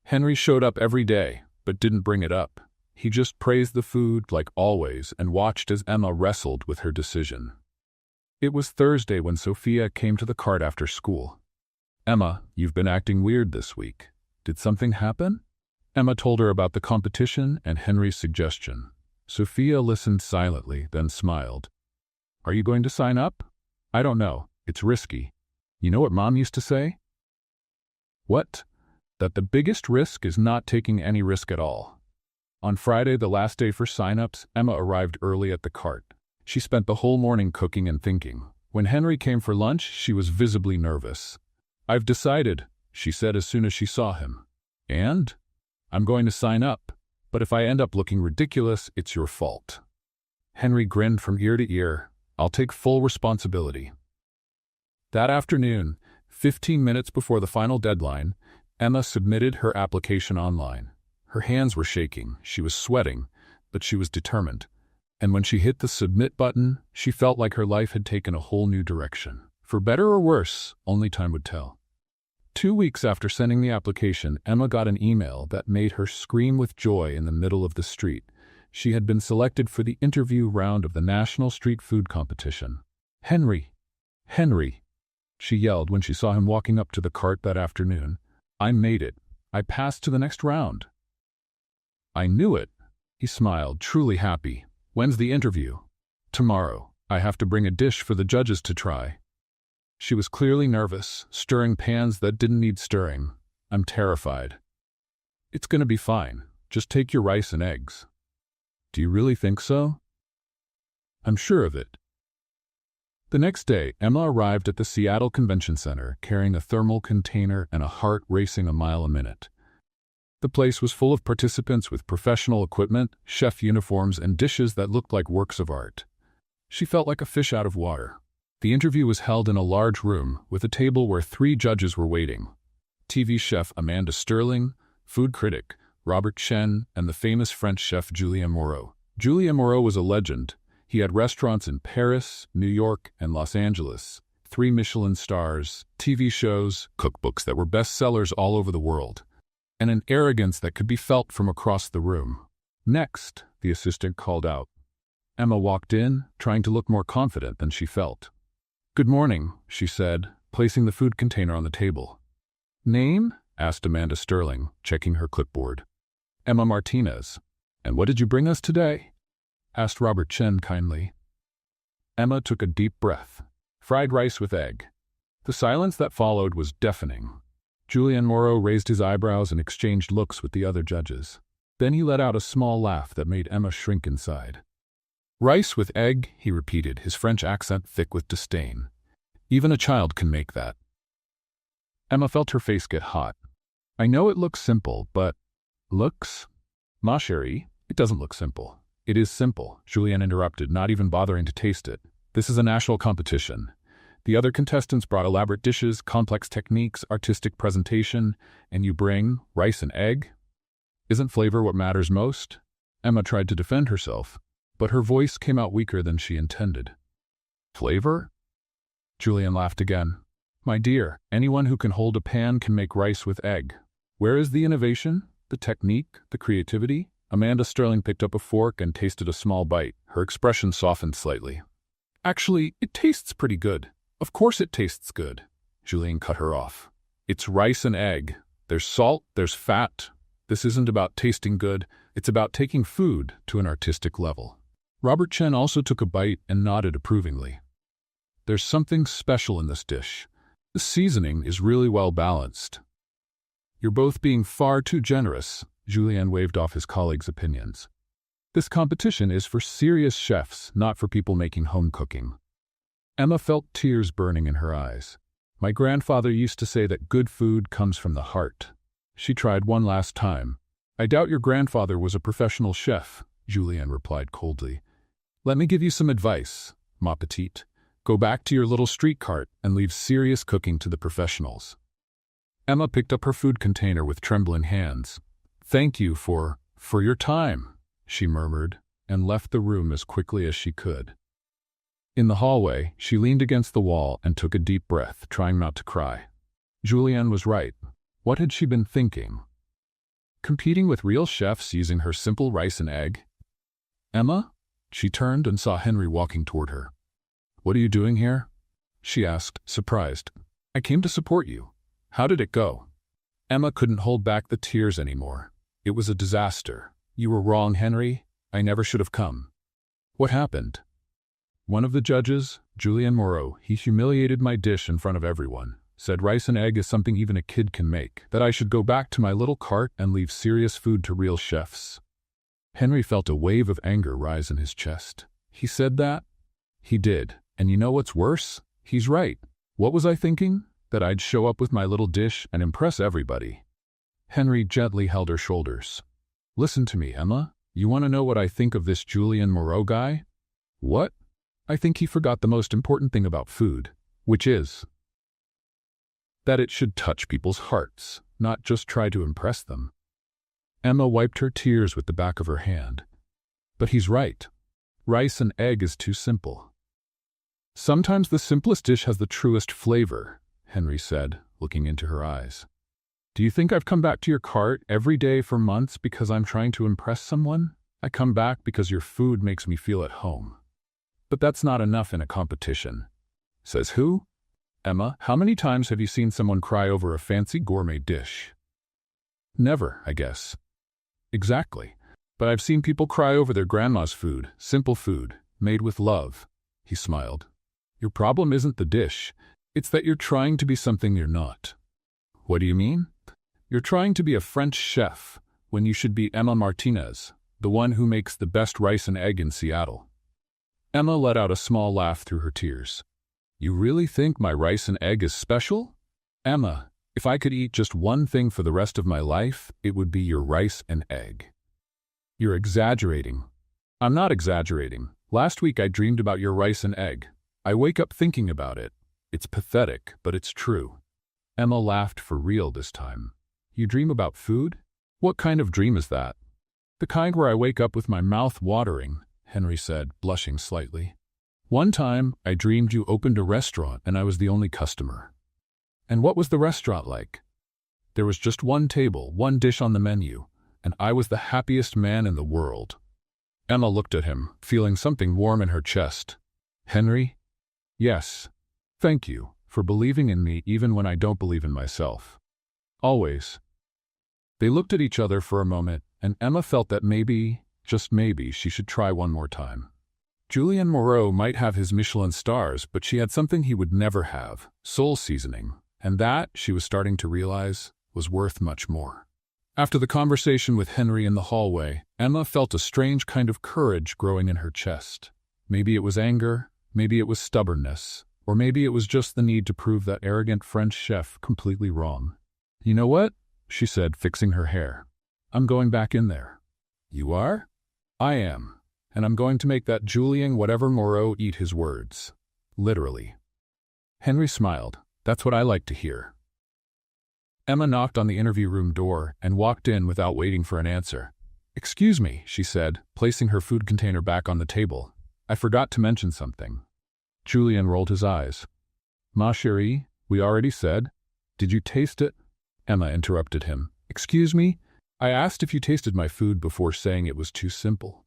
Henry showed up every day, but didn't bring it up. He just praised the food, like always, and watched as Emma wrestled with her decision. It was Thursday when Sophia came to the cart after school. Emma, you've been acting weird this week. Did something happen? Emma told her about the competition and Henry's suggestion. Sophia listened silently, then smiled. Are you going to sign up? I don't know. It's risky. You know what Mom used to say? What? That the biggest risk is not taking any risk at all. On Friday, the last day for sign-ups, Emma arrived early at the cart. She spent the whole morning cooking and thinking. When Henry came for lunch, she was visibly nervous. I've decided, she said as soon as she saw him. And? I'm going to sign up. But if I end up looking ridiculous, it's your fault. Henry grinned from ear to ear. I'll take full responsibility. That afternoon, 15 minutes before the final deadline, Emma submitted her application online. Her hands were shaking, she was sweating, but she was determined. And when she hit the submit button, she felt like her life had taken a whole new direction. For better or worse, only time would tell. 2 weeks after sending the application, Emma got an email that made her scream with joy in the middle of the street. She had been selected for the interview round of the National Street Food Competition. Henry! Henry! She yelled when she saw him walking up to the cart that afternoon. I made it. I passed to the next round. I knew it. He smiled, truly happy. When's the interview? Tomorrow. I have to bring a dish for the judges to try. She was clearly nervous, stirring pans that didn't need stirring. I'm terrified. It's going to be fine. Just take your rice and eggs. Do you really think so? I'm sure of it. The next day, Emma arrived at the Seattle Convention Center carrying a thermal container and a heart racing a mile a minute. The place was full of participants with professional equipment, chef uniforms, and dishes that looked like works of art. She felt like a fish out of water. The interview was held in a large room with a table where 3 judges were waiting. TV chef Amanda Sterling, food critic Robert Chen, and the famous French chef Julien Moreau. Julien Moreau was a legend. He had restaurants in Paris, New York, and Los Angeles, 3 Michelin stars, TV shows, cookbooks that were bestsellers all over the world, and an arrogance that could be felt from across the room. Next, the assistant called out. Emma walked in, trying to look more confident than she felt. Good morning, she said, placing the food container on the table. Name? Asked Amanda Sterling, checking her clipboard. Emma Martinez. And what did you bring us today? Asked Robert Chen kindly. Emma took a deep breath. Fried rice with egg. The silence that followed was deafening. Julien Moreau raised his eyebrows and exchanged looks with the other judges. Then he let out a small laugh that made Emma shrink inside. Rice with egg, he repeated, his French accent thick with disdain. Even a child can make that. Emma felt her face get hot. I know it looks simple, but... Looks? Ma chérie, it doesn't look simple. It is simple, Julien interrupted, not even bothering to taste it. This is a national competition. The other contestants brought elaborate dishes, complex techniques, artistic presentation, and you bring rice and egg? Isn't flavor what matters most? Emma tried to defend herself, but her voice came out weaker than she intended. Flavor? Julien laughed again. My dear, anyone who can hold a pan can make rice with egg. Where is the innovation? The technique? The creativity? Amanda Sterling picked up a fork and tasted a small bite. Her expression softened slightly. Actually, it tastes pretty good. Of course it tastes good. Julien cut her off. It's rice and egg. There's salt, there's fat. This isn't about tasting good. It's about taking food to an artistic level. Robert Chen also took a bite and nodded approvingly. There's something special in this dish. The seasoning is really well balanced. You're both being far too generous, Julien waved off his colleagues' opinions. This competition is for serious chefs, not for people making home cooking. Emma felt tears burning in her eyes. My grandfather used to say that good food comes from the heart. She tried one last time. I doubt your grandfather was a professional chef, Julien replied coldly. Let me give you some advice, ma petite. Go back to your little street cart and leave serious cooking to the professionals. Emma picked up her food container with trembling hands. Thank you for your time, she murmured, and left the room as quickly as she could. In the hallway, she leaned against the wall and took a deep breath, trying not to cry. Julien was right. What had she been thinking? Competing with real chefs using her simple rice and egg? Emma? She turned and saw Henry walking toward her. What are you doing here? She asked, surprised. I came to support you. How did it go? Emma couldn't hold back the tears anymore. It was a disaster. You were wrong, Henry. I never should have come. What happened? One of the judges, Julien Moreau, he humiliated my dish in front of everyone, said rice and egg is something even a kid can make, that I should go back to my little cart and leave serious food to real chefs. Henry felt a wave of anger rise in his chest. He said that? He did. And you know what's worse? He's right. What was I thinking? That I'd show up with my little dish and impress everybody. Henry gently held her shoulders. Listen to me, Emma. You want to know what I think of this Julien Moreau guy? What? I think he forgot the most important thing about food, which is that it should touch people's hearts, not just try to impress them. Emma wiped her tears with the back of her hand. But he's right. Rice and egg is too simple. Sometimes the simplest dish has the truest flavor, Henry said, looking into her eyes. Do you think I've come back to your cart every day for months because I'm trying to impress someone? I come back because your food makes me feel at home. But that's not enough in a competition. Says who? Emma, how many times have you seen someone cry over a fancy gourmet dish? Never, I guess. Exactly. But I've seen people cry over their grandma's food, simple food, made with love. He smiled. Your problem isn't the dish. It's that you're trying to be something you're not. What do you mean? You're trying to be a French chef when you should be Emma Martinez, the one who makes the best rice and egg in Seattle. Emma let out a small laugh through her tears. You really think my rice and egg is special? Emma, if I could eat just one thing for the rest of my life, it would be your rice and egg. You're exaggerating. I'm not exaggerating. Last week I dreamed about your rice and egg. I wake up thinking about it. It's pathetic, but it's true. Emma laughed for real this time. You dream about food? What kind of dream is that? The kind where I wake up with my mouth watering, Henry said, blushing slightly. One time, I dreamed you opened a restaurant and I was the only customer. And what was the restaurant like? There was just one table, one dish on the menu, and I was the happiest man in the world. Emma looked at him, feeling something warm in her chest. Henry? Yes. Thank you for believing in me even when I don't believe in myself. Always. They looked at each other for a moment, and Emma felt that maybe, just maybe, she should try one more time. Julien Moreau might have his Michelin stars, but she had something he would never have, soul seasoning, and that, she was starting to realize, was worth much more. After the conversation with Henry in the hallway, Emma felt a strange kind of courage growing in her chest. Maybe it was anger, maybe it was stubbornness, or maybe it was just the need to prove that arrogant French chef completely wrong. You know what? She said, fixing her hair. I'm going back in there. You are? I am. And I'm going to make that Julien whatever Moreau eat his words. Literally. Henry smiled. That's what I like to hear. Emma knocked on the interview room door and walked in without waiting for an answer. Excuse me, she said, placing her food container back on the table. I forgot to mention something. Julien rolled his eyes. Ma chérie, we already said. Did you taste it? Emma interrupted him. Excuse me? I asked if you tasted my food before saying it was too simple.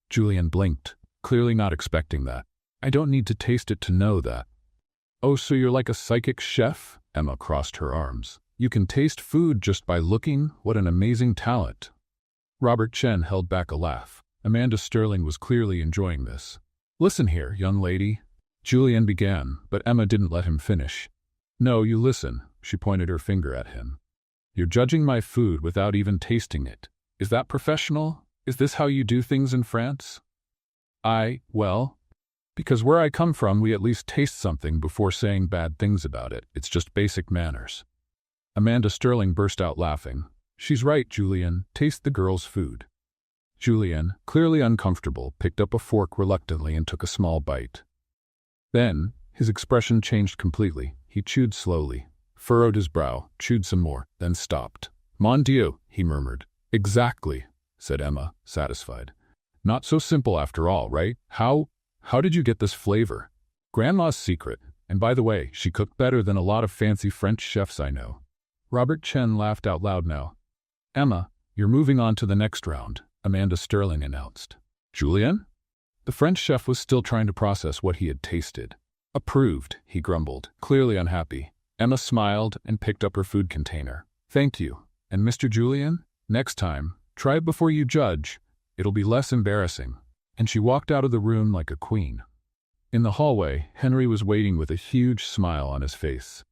Julien blinked, clearly not expecting that. I don't need to taste it to know that. Oh, so you're like a psychic chef? Emma crossed her arms. You can taste food just by looking? What an amazing talent. Robert Chen held back a laugh. Amanda Sterling was clearly enjoying this. "Listen here, young lady," Julian began, but Emma didn't let him finish. "No, you listen," she pointed her finger at him. "You're judging my food without even tasting it. Is that professional? Is this how you do things in France?" Well, because where I come from, we at least taste something before saying bad things about it. It's just basic manners." Amanda Sterling burst out laughing. "She's right, Julian. Taste the girl's food." Julian, clearly uncomfortable, picked up a fork reluctantly and took a small bite. Then, his expression changed completely. He chewed slowly, furrowed his brow, chewed some more, then stopped. "Mon Dieu," he murmured. "Exactly," said Emma, satisfied. "Not so simple after all, right? How did you get this flavor?" "Grandma's secret. And by the way, she cooked better than a lot of fancy French chefs I know." Robert Chen laughed out loud now. "Emma, you're moving on to the next round," Amanda Sterling announced. "Julian?" The French chef was still trying to process what he had tasted. "Approved," he grumbled, clearly unhappy. Emma smiled and picked up her food container. "Thank you. And Mr. Julian, next time, try it before you judge. It'll be less embarrassing." And she walked out of the room like a queen. In the hallway, Henry was waiting with a huge smile on his face.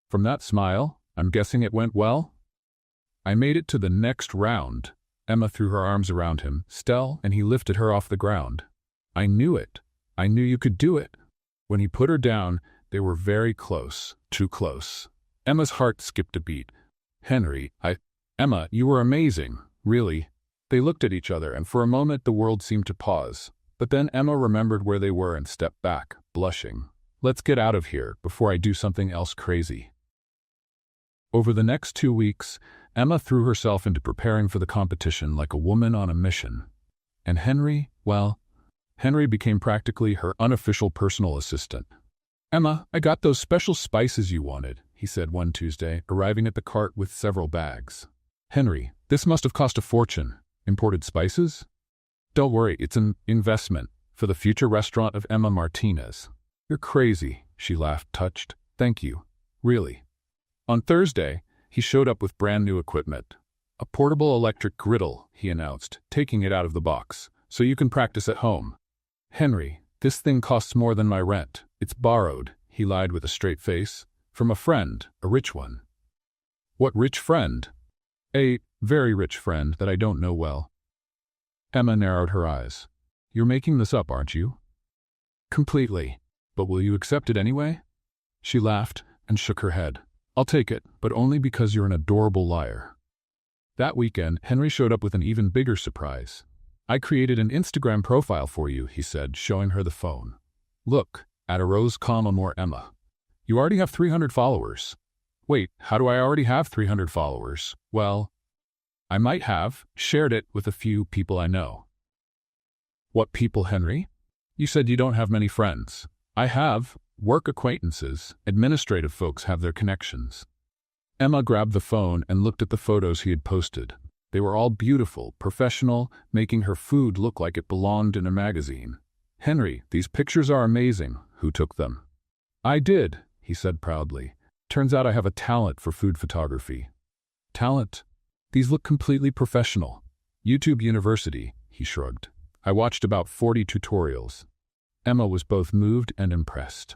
"From that smile, I'm guessing it went well?" "I made it to the next round." Emma threw her arms around him, Stell, and he lifted her off the ground. "I knew it. I knew you could do it." When he put her down, they were very close, too close. Emma's heart skipped a beat. Emma, you were amazing, really." They looked at each other, and for a moment the world seemed to pause. But then Emma remembered where they were and stepped back, blushing. "Let's get out of here before I do something else crazy." Over the next 2 weeks, Emma threw herself into preparing for the competition like a woman on a mission. And Henry became practically her unofficial personal assistant. "Emma, I got those special spices you wanted," he said one Tuesday, arriving at the cart with several bags. "Henry, this must have cost a fortune. Imported spices?" "Don't worry, it's an investment for the future restaurant of Emma Martinez." "You're crazy," she laughed, touched. "Thank you. Really." On Thursday, he showed up with brand new equipment. "A portable electric griddle," he announced, taking it out of the box, "so you can practice at home." "Henry, this thing costs more than my rent. It's borrowed," he lied with a straight face, "from a friend, a rich one." "What rich friend?" "A very rich friend that I don't know well." Emma narrowed her eyes. "You're making this up, aren't you?" "Completely. But will you accept it anyway?" She laughed and shook her head. "I'll take it, but only because you're an adorable liar." That weekend, Henry showed up with an even bigger surprise. "I created an Instagram profile for you," he said, showing her the phone. "Look, at a rose, more Emma. You already have 300 followers. Wait, how do I already have 300 followers? Well, I might have shared it with a few people I know." "What people, Henry? You said you don't have many friends." "I have work acquaintances. Administrative folks have their connections." Emma grabbed the phone and looked at the photos he had posted. They were all beautiful, professional, making her food look like it belonged in a magazine. "Henry, these pictures are amazing. Who took them?" "I did," he said proudly. "Turns out I have a talent for food photography." "Talent? These look completely professional." "YouTube University," he shrugged. "I watched about 40 tutorials." Emma was both moved and impressed.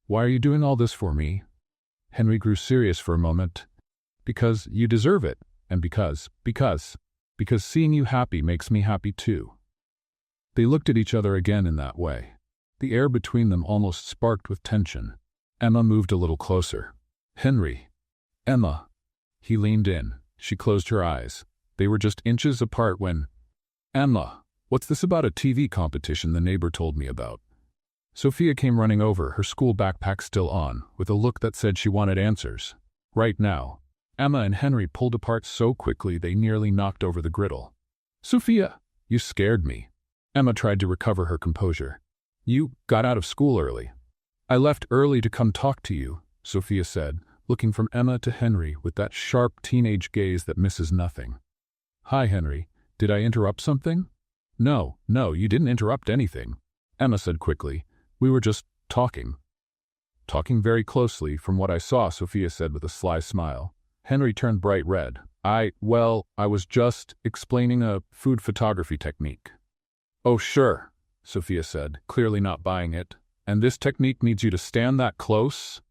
"Why are you doing all this for me?" Henry grew serious for a moment. "Because you deserve it, and because seeing you happy makes me happy too." They looked at each other again in that way. The air between them almost sparked with tension. Emma moved a little closer. "Henry." "Emma." He leaned in. She closed her eyes. They were just inches apart when... "Emma, what's this about a TV competition the neighbor told me about?" Sophia came running over, her school backpack still on, with a look that said she wanted answers. Right now. Emma and Henry pulled apart so quickly they nearly knocked over the griddle. "Sophia, you scared me." Emma tried to recover her composure. "You got out of school early." "I left early to come talk to you," Sophia said, looking from Emma to Henry with that sharp teenage gaze that misses nothing. "Hi, Henry. Did I interrupt something?" No, you didn't interrupt anything," Emma said quickly. "We were just talking." "Talking very closely, from what I saw," Sophia said with a sly smile. Henry turned bright red. I was just explaining a food photography technique." "Oh, sure," Sophia said, clearly not buying it. "And this technique needs you to stand that close?"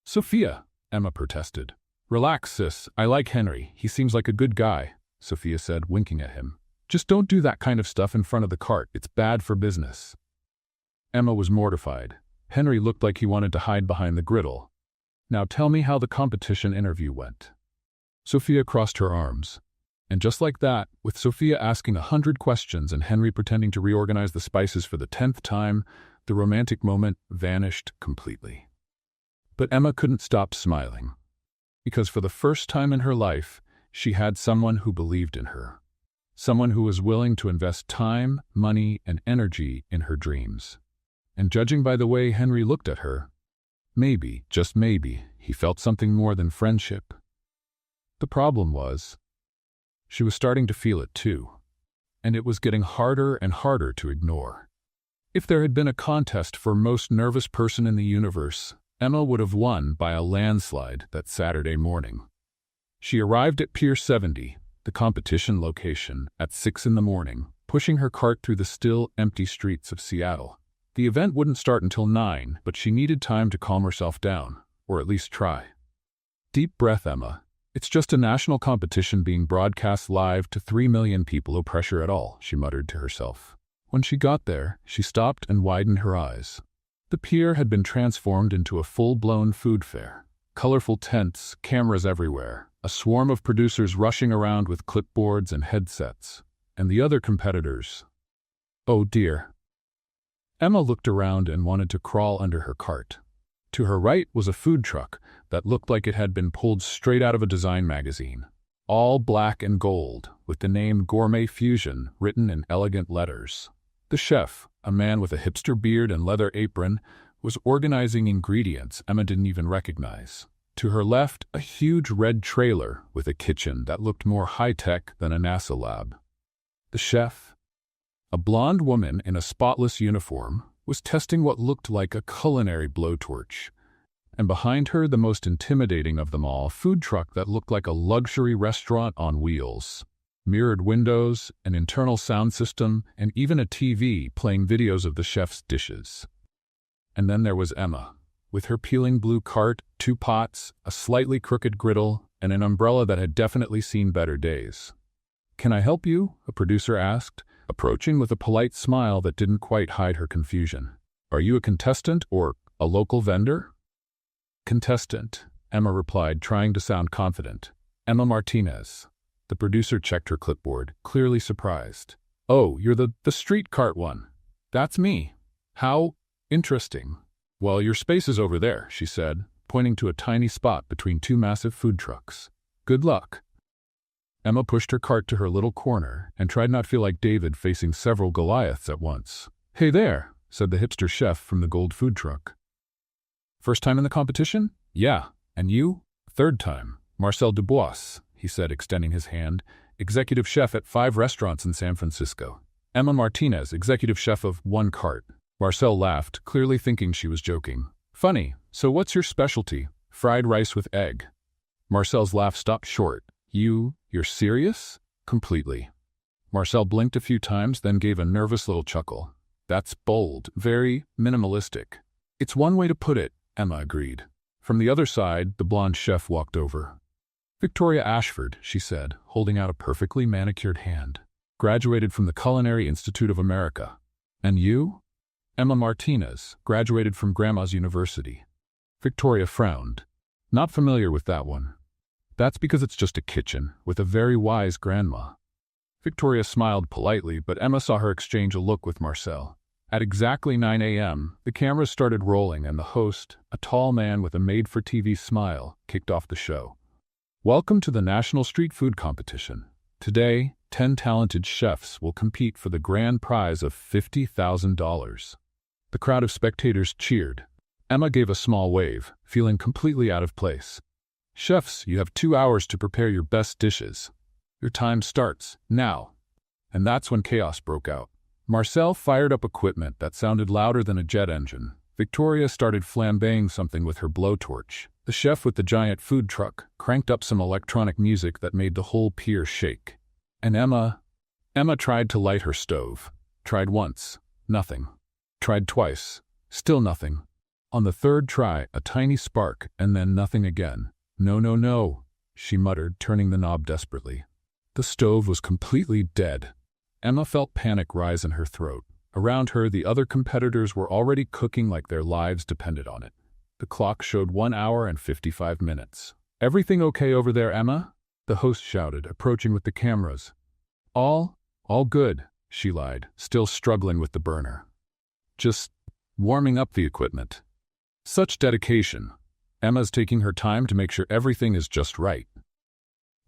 "Sophia," Emma protested. "Relax, sis. I like Henry. He seems like a good guy," Sophia said, winking at him. "Just don't do that kind of stuff in front of the cart. It's bad for business." Emma was mortified. Henry looked like he wanted to hide behind the griddle. "Now tell me how the competition interview went." Sophia crossed her arms. And just like that, with Sophia asking 100 questions and Henry pretending to reorganize the spices for the 10th time, the romantic moment vanished completely. But Emma couldn't stop smiling. Because for the first time in her life, she had someone who believed in her. Someone who was willing to invest time, money, and energy in her dreams. And judging by the way Henry looked at her, maybe, just maybe, he felt something more than friendship. The problem was, she was starting to feel it too, and it was getting harder and harder to ignore. If there had been a contest for most nervous person in the universe, Emma would have won by a landslide that Saturday morning. She arrived at Pier 70, the competition location, at 6 in the morning, pushing her cart through the still empty streets of Seattle. The event wouldn't start until 9, but she needed time to calm herself down, or at least try. "Deep breath, Emma. It's just a national competition being broadcast live to 3 million people. No pressure at all," she muttered to herself. When she got there, she stopped and widened her eyes. The pier had been transformed into a full-blown food fair. Colorful tents, cameras everywhere, a swarm of producers rushing around with clipboards and headsets. And the other competitors. Oh dear. Emma looked around and wanted to crawl under her cart. To her right was a food truck that looked like it had been pulled straight out of a design magazine. All black and gold, with the name Gourmet Fusion written in elegant letters. The chef, a man with a hipster beard and leather apron, was organizing ingredients Emma didn't even recognize. To her left, a huge red trailer with a kitchen that looked more high-tech than a NASA lab. The chef, a blonde woman in a spotless uniform, was testing what looked like a culinary blowtorch. And behind her, the most intimidating of them all, a food truck that looked like a luxury restaurant on wheels. Mirrored windows, an internal sound system, and even a TV playing videos of the chef's dishes. And then there was Emma, with her peeling blue cart, 2 pots, a slightly crooked griddle, and an umbrella that had definitely seen better days. "Can I help you?" a producer asked, approaching with a polite smile that didn't quite hide her confusion. "Are you a contestant or a local vendor?" "Contestant," Emma replied, trying to sound confident. "Emma Martinez." The producer checked her clipboard, clearly surprised. "Oh, you're the street cart one. That's me. How interesting. Well, your space is over there," she said, pointing to a tiny spot between 2 massive food trucks. "Good luck." Emma pushed her cart to her little corner and tried not to feel like David facing several Goliaths at once. "Hey there," said the hipster chef from the gold food truck. "First time in the competition?" "Yeah. And you?" "Third time. Marcel Dubois," he said, extending his hand, "executive chef at 5 restaurants in San Francisco." "Emma Martinez, executive chef of 1 cart." Marcel laughed, clearly thinking she was joking. "Funny. So what's your specialty?" "Fried rice with egg." Marcel's laugh stopped short. You're serious?" "Completely." Marcel blinked a few times, then gave a nervous little chuckle. "That's bold, very minimalistic." "It's one way to put it," Emma agreed. From the other side, the blonde chef walked over. "Victoria Ashford," she said, holding out a perfectly manicured hand. "Graduated from the Culinary Institute of America." "And you?" "Emma Martinez, graduated from Grandma's University." Victoria frowned. "Not familiar with that one." "That's because it's just a kitchen, with a very wise grandma." Victoria smiled politely, but Emma saw her exchange a look with Marcel. At exactly 9 a.m., the cameras started rolling and the host, a tall man with a made-for-TV smile, kicked off the show. "Welcome to the National Street Food Competition. Today, 10 talented chefs will compete for the grand prize of $50,000. The crowd of spectators cheered. Emma gave a small wave, feeling completely out of place. "Chefs, you have 2 hours to prepare your best dishes. Your time starts now." And that's when chaos broke out. Marcel fired up equipment that sounded louder than a jet engine. Victoria started flambeing something with her blowtorch. The chef with the giant food truck cranked up some electronic music that made the whole pier shake. And Emma tried to light her stove. Tried once. Nothing. Tried twice. Still nothing. On the third try, a tiny spark, and then nothing again. No, no, no, she muttered, turning the knob desperately. The stove was completely dead. Emma felt panic rise in her throat. Around her, the other competitors were already cooking like their lives depended on it. The clock showed 1 hour and 55 minutes. "Everything okay over there, Emma?" the host shouted, approaching with the cameras. All good," she lied, still struggling with the burner. "Just warming up the equipment." Such dedication. Emma's taking her time to make sure everything is just right.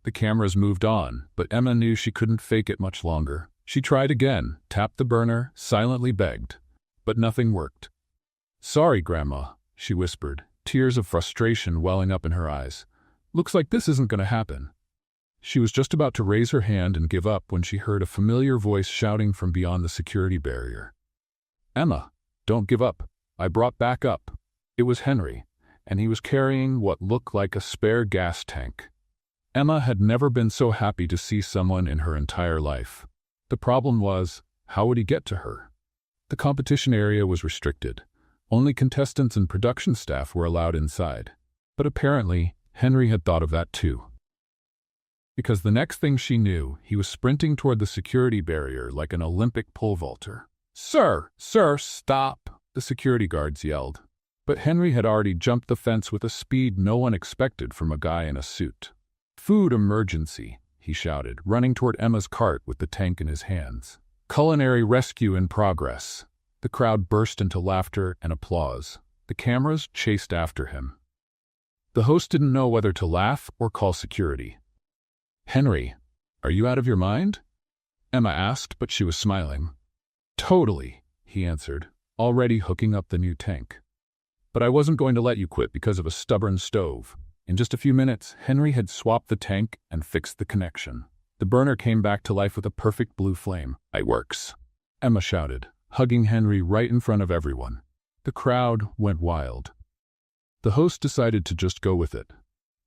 The cameras moved on, but Emma knew she couldn't fake it much longer. She tried again, tapped the burner, silently begged. But nothing worked. "Sorry, Grandma," she whispered, tears of frustration welling up in her eyes. "Looks like this isn't going to happen." She was just about to raise her hand and give up when she heard a familiar voice shouting from beyond the security barrier. "Emma, don't give up. I brought back up." It was Henry, and he was carrying what looked like a spare gas tank. Emma had never been so happy to see someone in her entire life. The problem was, how would he get to her? The competition area was restricted. Only contestants and production staff were allowed inside. But apparently, Henry had thought of that too. Because the next thing she knew, he was sprinting toward the security barrier like an Olympic pole vaulter. Sir, stop!" the security guards yelled. But Henry had already jumped the fence with a speed no one expected from a guy in a suit. "Food emergency," he shouted, running toward Emma's cart with the tank in his hands. "Culinary rescue in progress." The crowd burst into laughter and applause. The cameras chased after him. The host didn't know whether to laugh or call security. "Henry, are you out of your mind?" Emma asked, but she was smiling. "Totally," he answered, already hooking up the new tank. "But I wasn't going to let you quit because of a stubborn stove." In just a few minutes, Henry had swapped the tank and fixed the connection. The burner came back to life with a perfect blue flame. "It works," Emma shouted, hugging Henry right in front of everyone. The crowd went wild. The host decided to just go with it.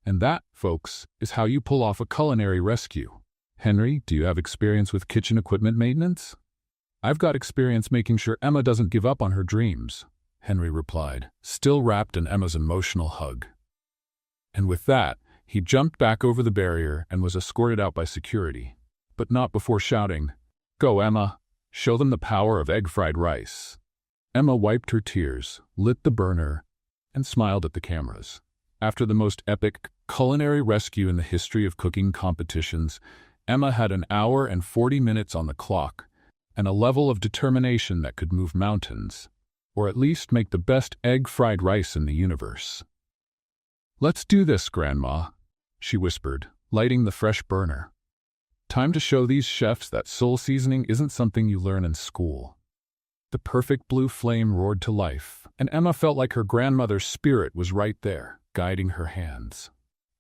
And that, folks, is how you pull off a culinary rescue. "Henry, do you have experience with kitchen equipment maintenance?" "I've got experience making sure Emma doesn't give up on her dreams," Henry replied, still wrapped in Emma's emotional hug. And with that, he jumped back over the barrier and was escorted out by security. But not before shouting, "Go, Emma! Show them the power of egg-fried rice." Emma wiped her tears, lit the burner, and smiled at the cameras. After the most epic culinary rescue in the history of cooking competitions, Emma had 1 hour and 40 minutes on the clock, and a level of determination that could move mountains, or at least make the best egg-fried rice in the universe. "Let's do this, Grandma," she whispered, lighting the fresh burner. "Time to show these chefs that soul seasoning isn't something you learn in school." The perfect blue flame roared to life, and Emma felt like her grandmother's spirit was right there, guiding her hands.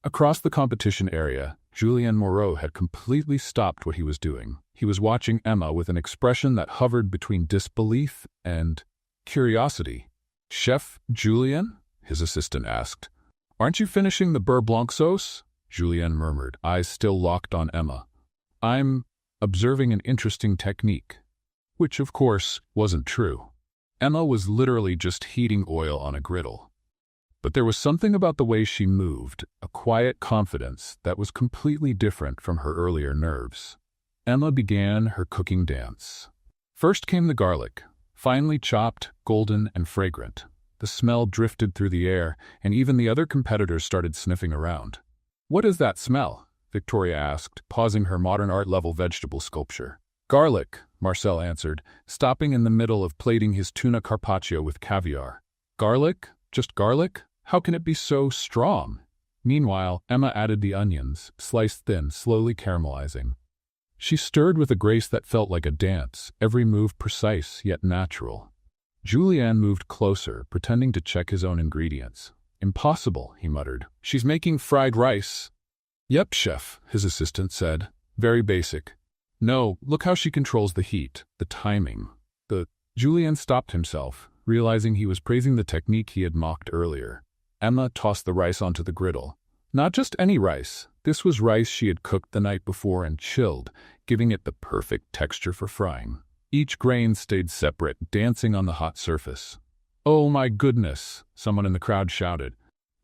Across the competition area, Julien Moreau had completely stopped what he was doing. He was watching Emma with an expression that hovered between disbelief and curiosity. "Chef Julien?" his assistant asked. "Aren't you finishing the beurre blanc sauce?" Julien murmured, eyes still locked on Emma. "I'm observing an interesting technique." Which, of course, wasn't true. Emma was literally just heating oil on a griddle. But there was something about the way she moved, a quiet confidence that was completely different from her earlier nerves. Emma began her cooking dance. First came the garlic, finely chopped, golden, and fragrant. The smell drifted through the air, and even the other competitors started sniffing around. "What is that smell?" Victoria asked, pausing her modern art-level vegetable sculpture. "Garlic," Marcel answered, stopping in the middle of plating his tuna carpaccio with caviar. "Garlic? Just garlic? How can it be so strong?" Meanwhile, Emma added the onions, sliced thin, slowly caramelizing. She stirred with a grace that felt like a dance, every move precise yet natural. Julien moved closer, pretending to check his own ingredients. "Impossible," he muttered. "She's making fried rice." "Yep, chef," his assistant said. "Very basic." "No, look how she controls the heat, the timing, Julien stopped himself, realizing he was praising the technique he had mocked earlier. Emma tossed the rice onto the griddle. Not just any rice. This was rice she had cooked the night before and chilled, giving it the perfect texture for frying. Each grain stayed separate, dancing on the hot surface. "Oh my goodness," someone in the crowd shouted.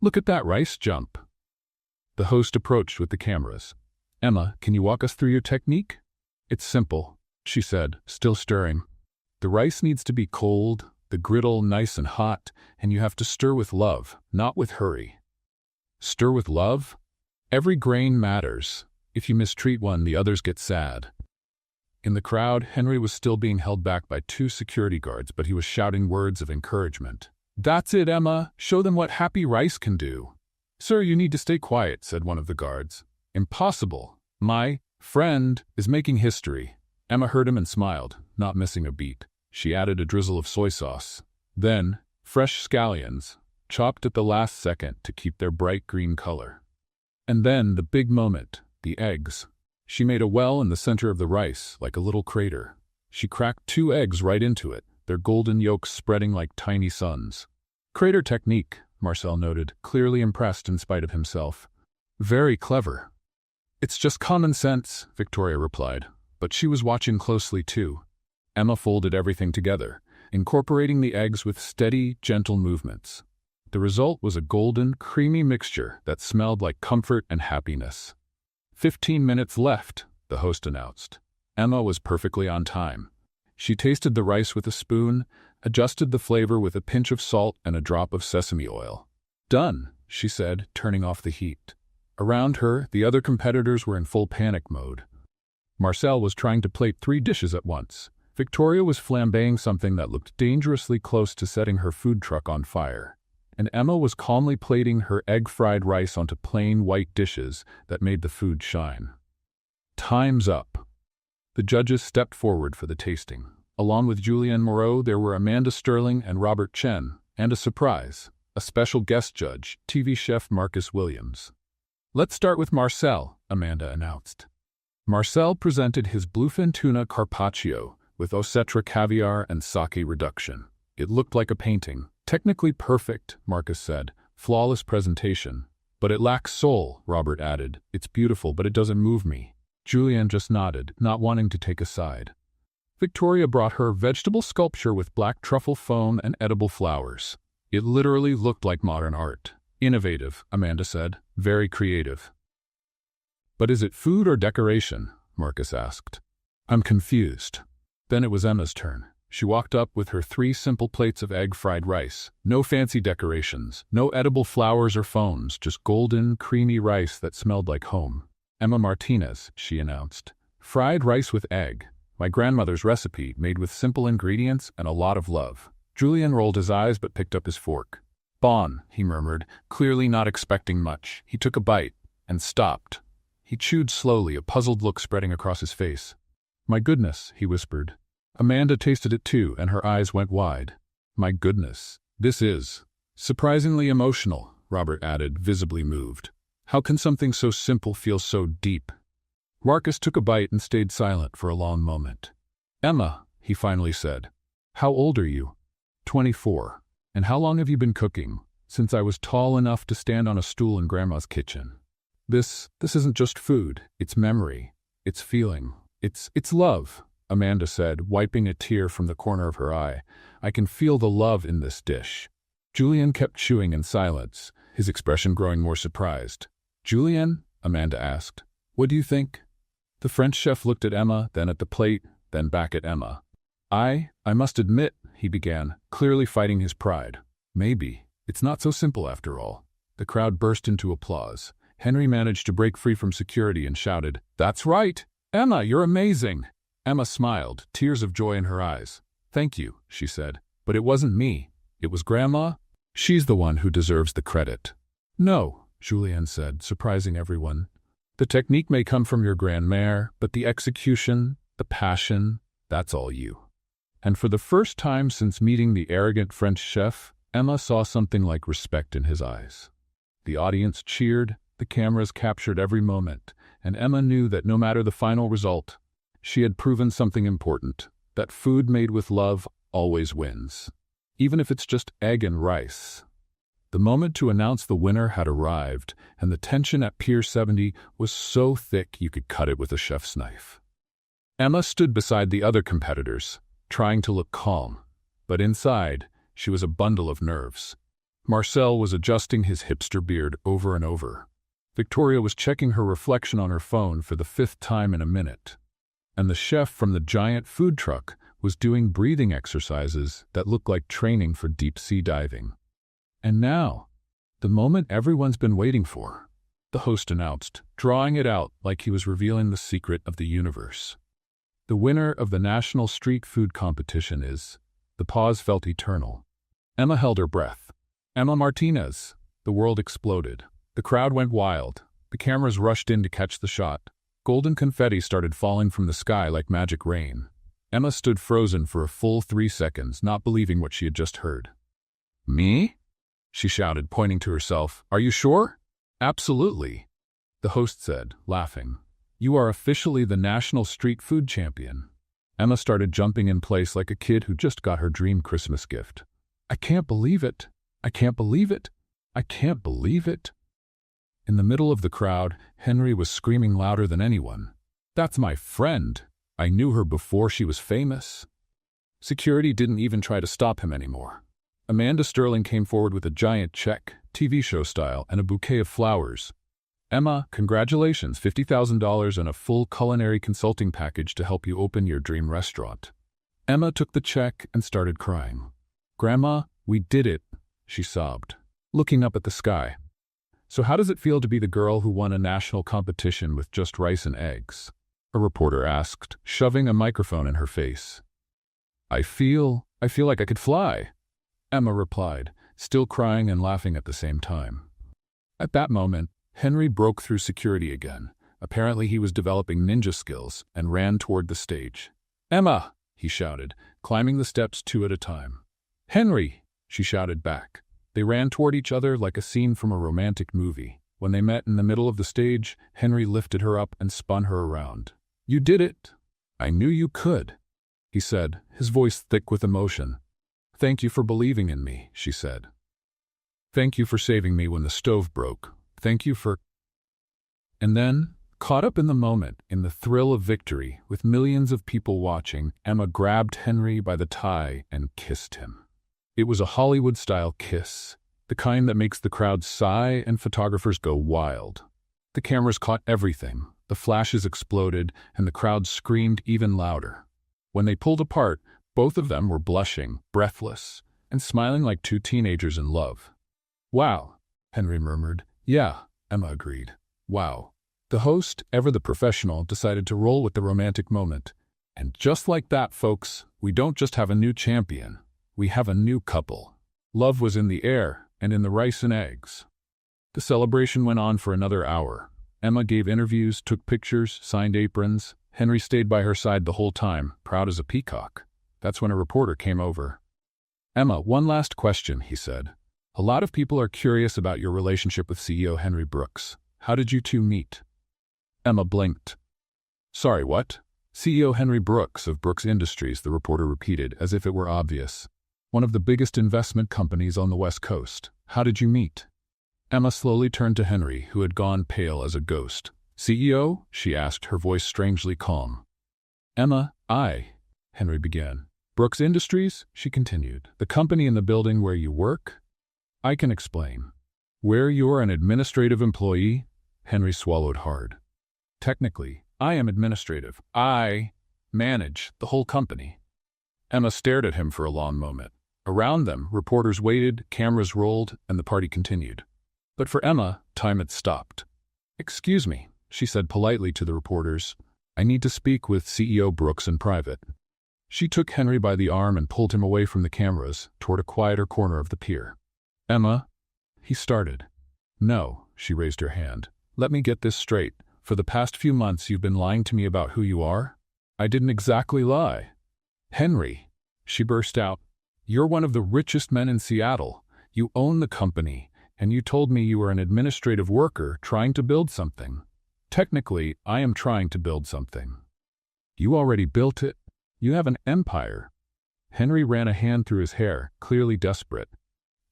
"Look at that rice jump." The host approached with the cameras. "Emma, can you walk us through your technique?" "It's simple," she said, still stirring. "The rice needs to be cold, the griddle nice and hot, and you have to stir with love, not with hurry." "Stir with love?" "Every grain matters. If you mistreat one, the others get sad." In the crowd, Henry was still being held back by 2 security guards, but he was shouting words of encouragement. "That's it, Emma. Show them what happy rice can do." "Sir, you need to stay quiet," said one of the guards. "Impossible. My friend is making history." Emma heard him and smiled, not missing a beat. She added a drizzle of soy sauce. Then, fresh scallions, chopped at the last second to keep their bright green color. And then, the big moment, the eggs. She made a well in the center of the rice, like a little crater. She cracked 2 eggs right into it, their golden yolks spreading like tiny suns. "Crater technique," Marcel noted, clearly impressed in spite of himself. "Very clever." "It's just common sense," Victoria replied, but she was watching closely too. Emma folded everything together, incorporating the eggs with steady, gentle movements. The result was a golden, creamy mixture that smelled like comfort and happiness. 15 minutes left, the host announced. Emma was perfectly on time. She tasted the rice with a spoon, adjusted the flavor with a pinch of salt and a drop of sesame oil. "Done," she said, turning off the heat. Around her, the other competitors were in full panic mode. Marcel was trying to plate 3 dishes at once. Victoria was flambeing something that looked dangerously close to setting her food truck on fire. And Emma was calmly plating her egg-fried rice onto plain white dishes that made the food shine. "Time's up." The judges stepped forward for the tasting. Along with Julianne Moreau, there were Amanda Sterling and Robert Chen, and a surprise, a special guest judge, TV chef Marcus Williams. "Let's start with Marcel," Amanda announced. Marcel presented his bluefin tuna carpaccio with Osetra caviar and sake reduction. It looked like a painting. "Technically perfect," Marcus said. "Flawless presentation." "But it lacks soul," Robert added. "It's beautiful, but it doesn't move me." Julianne just nodded, not wanting to take a side. Victoria brought her vegetable sculpture with black truffle foam and edible flowers. It literally looked like modern art. "Innovative," Amanda said. "Very creative." "But is it food or decoration?" Marcus asked. "I'm confused." Then it was Emma's turn. She walked up with her 3 simple plates of egg-fried rice. No fancy decorations, no edible flowers or foams, just golden, creamy rice that smelled like home. "Emma Martinez," she announced. "Fried rice with egg. My grandmother's recipe, made with simple ingredients and a lot of love." Julian rolled his eyes but picked up his fork. "Bon," he murmured, clearly not expecting much. He took a bite and stopped. He chewed slowly, a puzzled look spreading across his face. "My goodness," he whispered. Amanda tasted it too, and her eyes went wide. "My goodness, this is surprisingly emotional," Robert added, visibly moved. "How can something so simple feel so deep?" Marcus took a bite and stayed silent for a long moment. "Emma," he finally said, "how old are you?" 24. "And how long have you been cooking?" "Since I was tall enough to stand on a stool in Grandma's kitchen." This isn't just food. It's memory. It's feeling. It's love," Amanda said, wiping a tear from the corner of her eye. "I can feel the love in this dish." Julian kept chewing in silence, his expression growing more surprised. "Julian?" Amanda asked. "What do you think?" The French chef looked at Emma, then at the plate, then back at Emma. I must admit," he began, clearly fighting his pride. "Maybe. It's not so simple after all." The crowd burst into applause. Henry managed to break free from security and shouted, "That's right! Emma, you're amazing!" Emma smiled, tears of joy in her eyes. "Thank you," she said. "But it wasn't me. It was Grandma. She's the one who deserves the credit." "No," Julianne said, surprising everyone. "The technique may come from your grandmère, but the execution, the passion, that's all you." And for the first time since meeting the arrogant French chef, Emma saw something like respect in his eyes. The audience cheered, the cameras captured every moment, and Emma knew that no matter the final result, she had proven something important, that food made with love always wins. Even if it's just egg and rice. The moment to announce the winner had arrived, and the tension at Pier 70 was so thick you could cut it with a chef's knife. Emma stood beside the other competitors, trying to look calm, but inside, she was a bundle of nerves. Marcel was adjusting his hipster beard over and over. Victoria was checking her reflection on her phone for the 5th time in a minute. And the chef from the giant food truck was doing breathing exercises that looked like training for deep-sea diving. And now, the moment everyone's been waiting for, the host announced, drawing it out like he was revealing the secret of the universe. The winner of the National Street Food Competition is... The pause felt eternal. Emma held her breath. Emma Martinez. The world exploded. The crowd went wild. The cameras rushed in to catch the shot. Golden confetti started falling from the sky like magic rain. Emma stood frozen for a full 3 seconds, not believing what she had just heard. "Me?" she shouted, pointing to herself. "Are you sure?" "Absolutely," the host said, laughing. "You are officially the National Street Food Champion." Emma started jumping in place like a kid who just got her dream Christmas gift. "I can't believe it. I can't believe it. I can't believe it." In the middle of the crowd, Henry was screaming louder than anyone. "That's my friend. I knew her before she was famous." Security didn't even try to stop him anymore. Amanda Sterling came forward with a giant check, TV show style, and a bouquet of flowers. "Emma, congratulations, $50,000 and a full culinary consulting package to help you open your dream restaurant." Emma took the check and started crying. "Grandma, we did it," she sobbed, looking up at the sky. "So how does it feel to be the girl who won a national competition with just rice and eggs?" a reporter asked, shoving a microphone in her face. I feel like I could fly," Emma replied, still crying and laughing at the same time. At that moment, Henry broke through security again. Apparently he was developing ninja skills and ran toward the stage. "Emma!" he shouted, climbing the steps 2 at a time. "Henry!" she shouted back. They ran toward each other like a scene from a romantic movie. When they met in the middle of the stage, Henry lifted her up and spun her around. "You did it! I knew you could," he said, his voice thick with emotion. "Thank you for believing in me," she said. "Thank you for saving me when the stove broke. Thank you for—" And then, caught up in the moment, in the thrill of victory, with millions of people watching, Emma grabbed Henry by the tie and kissed him. It was a Hollywood-style kiss, the kind that makes the crowd sigh and photographers go wild. The cameras caught everything, the flashes exploded, and the crowd screamed even louder. When they pulled apart, both of them were blushing, breathless, and smiling like 2 teenagers in love. "Wow," Henry murmured. "Yeah," Emma agreed. "Wow." The host, ever the professional, decided to roll with the romantic moment. And just like that, folks, we don't just have a new champion. We have a new couple. Love was in the air and in the rice and eggs. The celebration went on for another hour. Emma gave interviews, took pictures, signed aprons. Henry stayed by her side the whole time, proud as a peacock. That's when a reporter came over. "Emma, one last question," he said. "A lot of people are curious about your relationship with CEO Henry Brooks. How did you two meet?" Emma blinked. "Sorry, what?" "CEO Henry Brooks of Brooks Industries," the reporter repeated, as if it were obvious. "One of the biggest investment companies on the West Coast. How did you meet?" Emma slowly turned to Henry, who had gone pale as a ghost. "CEO?" she asked, her voice strangely calm. "Emma, Henry began. "Brooks Industries?" she continued. "The company in the building where you work?" "I can explain. Where you're an administrative employee?" Henry swallowed hard. "Technically, I am administrative. I manage the whole company." Emma stared at him for a long moment. Around them, reporters waited, cameras rolled, and the party continued. But for Emma, time had stopped. "Excuse me," she said politely to the reporters. "I need to speak with CEO Brooks in private." She took Henry by the arm and pulled him away from the cameras, toward a quieter corner of the pier. "Emma," he started. "No," she raised her hand. "Let me get this straight. For the past few months you've been lying to me about who you are?" "I didn't exactly lie." "Henry," she burst out, "you're one of the richest men in Seattle. You own the company, and you told me you were an administrative worker trying to build something. Technically, I am trying to build something." "You already built it. You have an empire." Henry ran a hand through his hair, clearly desperate.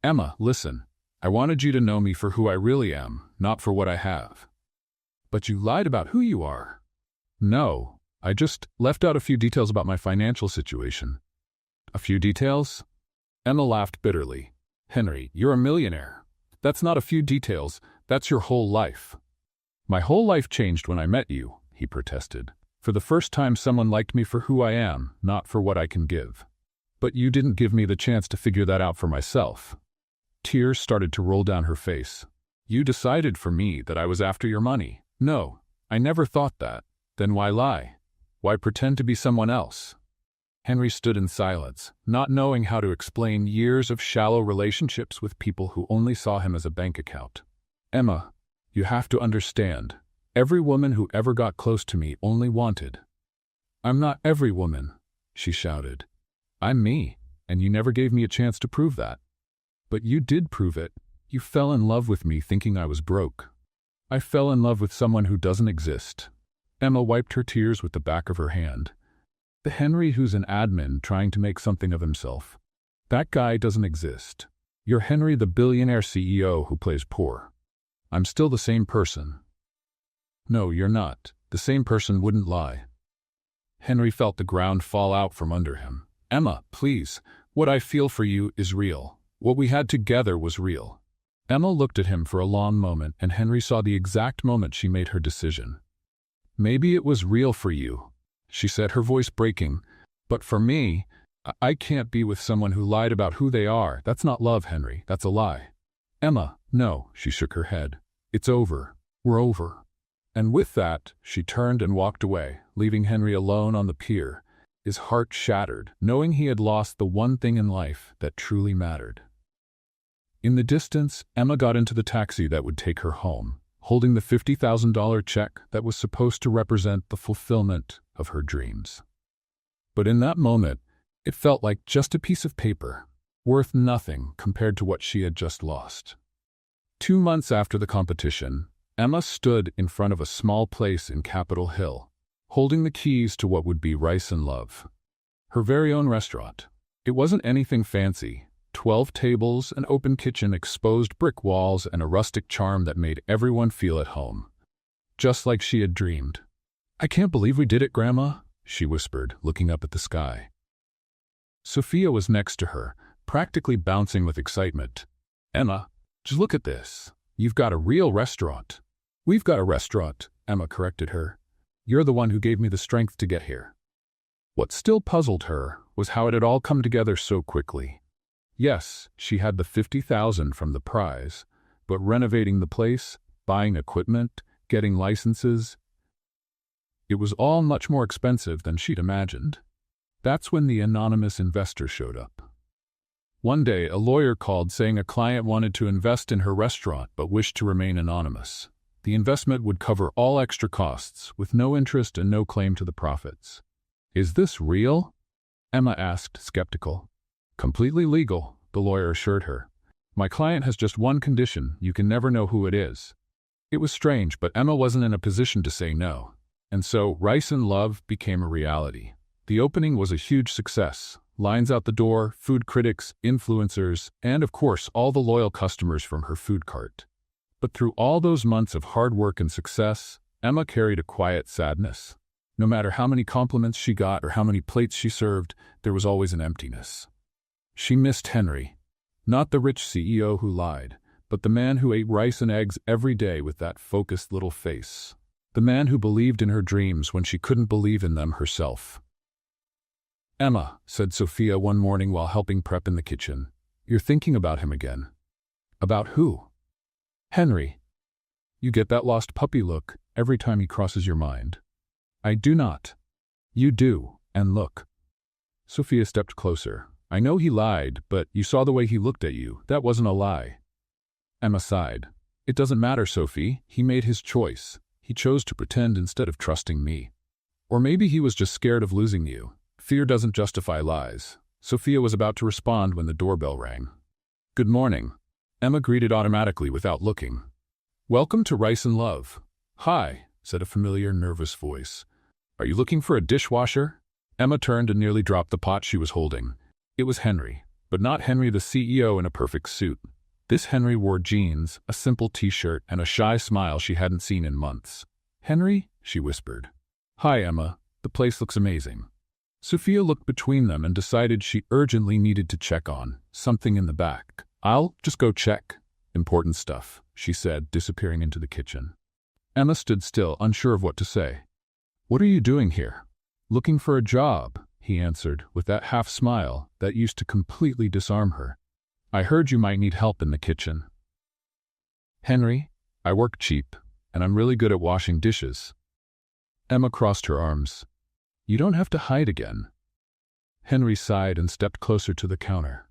"Emma, listen. I wanted you to know me for who I really am, not for what I have." "But you lied about who you are." "No, I just left out a few details about my financial situation. A few details? Emma laughed bitterly. Henry, you're a millionaire. That's not a few details, that's your whole life. My whole life changed when I met you, he protested. For the first time someone liked me for who I am, not for what I can give. But you didn't give me the chance to figure that out for myself. Tears started to roll down her face. You decided for me that I was after your money. No, I never thought that. Then why lie? Why pretend to be someone else? Henry stood in silence, not knowing how to explain years of shallow relationships with people who only saw him as a bank account. Emma, you have to understand. Every woman who ever got close to me only wanted. I'm not every woman, she shouted. I'm me, and you never gave me a chance to prove that. But you did prove it. You fell in love with me thinking I was broke. I fell in love with someone who doesn't exist. Emma wiped her tears with the back of her hand. The Henry who's an admin trying to make something of himself. That guy doesn't exist. You're Henry the billionaire CEO who plays poor. I'm still the same person. No, you're not. The same person wouldn't lie. Henry felt the ground fall out from under him. Emma, please. What I feel for you is real. What we had together was real. Emma looked at him for a long moment, and Henry saw the exact moment she made her decision. Maybe it was real for you, she said, her voice breaking. But for me, I can't be with someone who lied about who they are. That's not love, Henry. That's a lie. Emma, no, she shook her head. It's over. We're over. And with that, she turned and walked away, leaving Henry alone on the pier, his heart shattered, knowing he had lost the one thing in life that truly mattered. In the distance, Emma got into the taxi that would take her home, holding the $50,000 check that was supposed to represent the fulfillment of her dreams. But in that moment, it felt like just a piece of paper, worth nothing compared to what she had just lost. 2 months after the competition, Emma stood in front of a small place in Capitol Hill, holding the keys to what would be Rice and Love, her very own restaurant. It wasn't anything fancy. 12 tables, an open kitchen, exposed brick walls, and a rustic charm that made everyone feel at home. Just like she had dreamed. I can't believe we did it, Grandma, she whispered, looking up at the sky. Sophia was next to her, practically bouncing with excitement. Emma, just look at this. You've got a real restaurant. We've got a restaurant, Emma corrected her. You're the one who gave me the strength to get here. What still puzzled her was how it had all come together so quickly. Yes, she had the $50,000 from the prize, but renovating the place, buying equipment, getting licenses, it was all much more expensive than she'd imagined. That's when the anonymous investor showed up. One day, a lawyer called saying a client wanted to invest in her restaurant but wished to remain anonymous. The investment would cover all extra costs, with no interest and no claim to the profits. Is this real? Emma asked, skeptical. Completely legal, the lawyer assured her. My client has just one condition: you can never know who it is. It was strange, but Emma wasn't in a position to say no. And so, Rice and Love became a reality. The opening was a huge success. Lines out the door, food critics, influencers, and of course, all the loyal customers from her food cart. But through all those months of hard work and success, Emma carried a quiet sadness. No matter how many compliments she got or how many plates she served, there was always an emptiness. She missed Henry. Not the rich CEO who lied, but the man who ate rice and eggs every day with that focused little face. The man who believed in her dreams when she couldn't believe in them herself. Emma, said Sophia one morning while helping prep in the kitchen, you're thinking about him again. About who? Henry. You get that lost puppy look every time he crosses your mind. I do not. You do, and look. Sophia stepped closer. I know he lied, but you saw the way he looked at you. That wasn't a lie. Emma sighed. It doesn't matter, Sophie. He made his choice. He chose to pretend instead of trusting me. Or maybe he was just scared of losing you. Fear doesn't justify lies. Sophia was about to respond when the doorbell rang. Good morning. Emma greeted automatically without looking. Welcome to Rice and Love. Hi, said a familiar, nervous voice. Are you looking for a dishwasher? Emma turned and nearly dropped the pot she was holding. It was Henry, but not Henry the CEO in a perfect suit. This Henry wore jeans, a simple t-shirt, and a shy smile she hadn't seen in months. Henry? She whispered. Hi, Emma. The place looks amazing." Sophia looked between them and decided she urgently needed to check on something in the back. "I'll just go check. Important stuff," she said, disappearing into the kitchen. Emma stood still, unsure of what to say. "What are you doing here?" "Looking for a job," he answered, with that half smile that used to completely disarm her. "I heard you might need help in the kitchen." "Henry, I work cheap, and I'm really good at washing dishes." Emma crossed her arms. "You don't have to hide again." Henry sighed and stepped closer to the counter.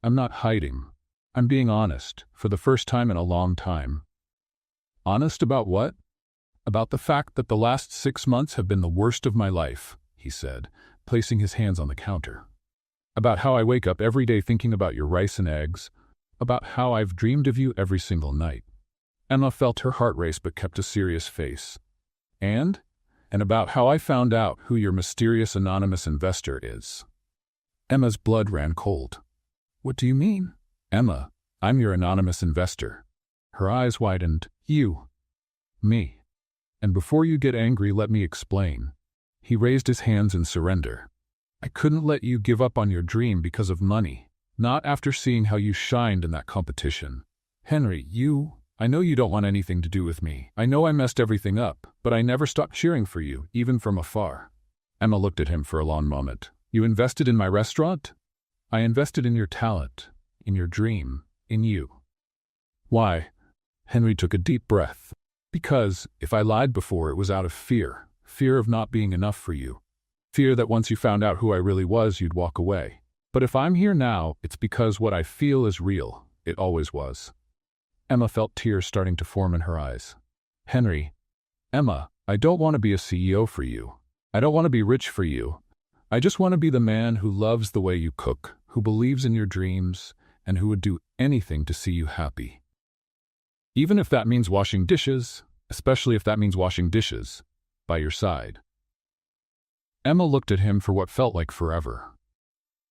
"I'm not hiding. I'm being honest, for the first time in a long time." "Honest about what?" "About the fact that the last 6 months have been the worst of my life," he said, placing his hands on the counter. "About how I wake up every day thinking about your rice and eggs. About how I've dreamed of you every single night." Emma felt her heart race but kept a serious face. And about how I found out who your mysterious anonymous investor is." Emma's blood ran cold. "What do you mean?" "Emma, I'm your anonymous investor." Her eyes widened. "You?" "Me. And before you get angry, let me explain." He raised his hands in surrender. "I couldn't let you give up on your dream because of money. Not after seeing how you shined in that competition. Henry, I know you don't want anything to do with me. I know I messed everything up, but I never stopped cheering for you, even from afar." Emma looked at him for a long moment. "You invested in my restaurant?" "I invested in your talent, in your dream, in you." "Why?" Henry took a deep breath. "Because, if I lied before, it was out of fear. Fear of not being enough for you. Fear that once you found out who I really was, you'd walk away. But if I'm here now, it's because what I feel is real. It always was." Emma felt tears starting to form in her eyes. "Henry, Emma, I don't want to be a CEO for you. I don't want to be rich for you. I just want to be the man who loves the way you cook, who believes in your dreams, and who would do anything to see you happy. Even if that means washing dishes, especially if that means washing dishes, by your side." Emma looked at him for what felt like forever.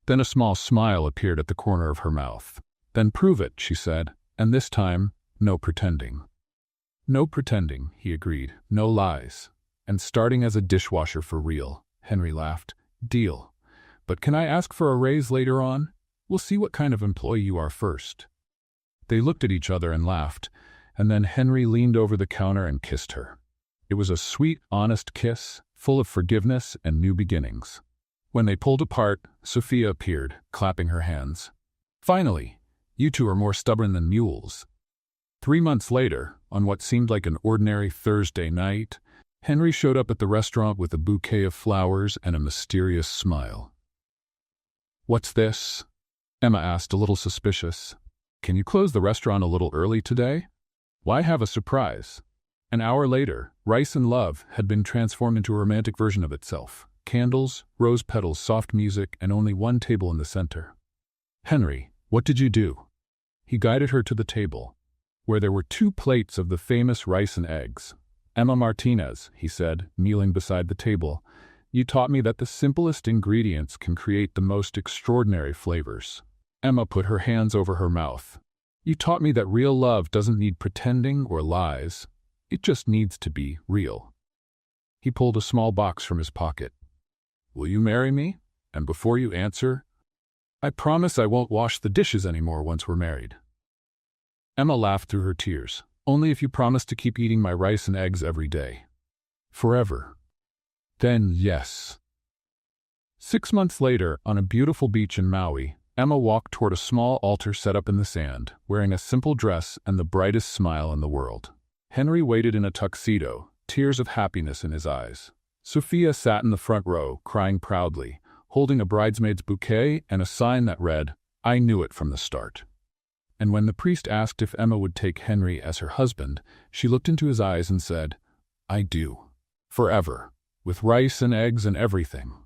Then a small smile appeared at the corner of her mouth. "Then prove it," she said, "and this time, no pretending." "No pretending," he agreed, "no lies. And starting as a dishwasher for real." Henry laughed. "Deal. But can I ask for a raise later on? We'll see what kind of employee you are first." They looked at each other and laughed, and then Henry leaned over the counter and kissed her. It was a sweet, honest kiss, full of forgiveness and new beginnings. When they pulled apart, Sophia appeared, clapping her hands. "Finally! You two are more stubborn than mules." 3 months later, on what seemed like an ordinary Thursday night, Henry showed up at the restaurant with a bouquet of flowers and a mysterious smile. "What's this?" Emma asked, a little suspicious. "Can you close the restaurant a little early today?" "Why have a surprise?" An hour later, Rice and Love had been transformed into a romantic version of itself. Candles, rose petals, soft music, and only one table in the center. "Henry, what did you do?" He guided her to the table, where there were 2 plates of the famous rice and eggs. "Emma Martinez," he said, kneeling beside the table, "you taught me that the simplest ingredients can create the most extraordinary flavors." Emma put her hands over her mouth. "You taught me that real love doesn't need pretending or lies. It just needs to be real." He pulled a small box from his pocket. "Will you marry me? And before you answer, I promise I won't wash the dishes anymore once we're married." Emma laughed through her tears. "Only if you promise to keep eating my rice and eggs every day. Forever." "Then yes." 6 months later, on a beautiful beach in Maui, Emma walked toward a small altar set up in the sand, wearing a simple dress and the brightest smile in the world. Henry waited in a tuxedo, tears of happiness in his eyes. Sophia sat in the front row, crying proudly, holding a bridesmaid's bouquet and a sign that read, "I knew it from the start." And when the priest asked if Emma would take Henry as her husband, she looked into his eyes and said, "I do. Forever. With rice and eggs and everything."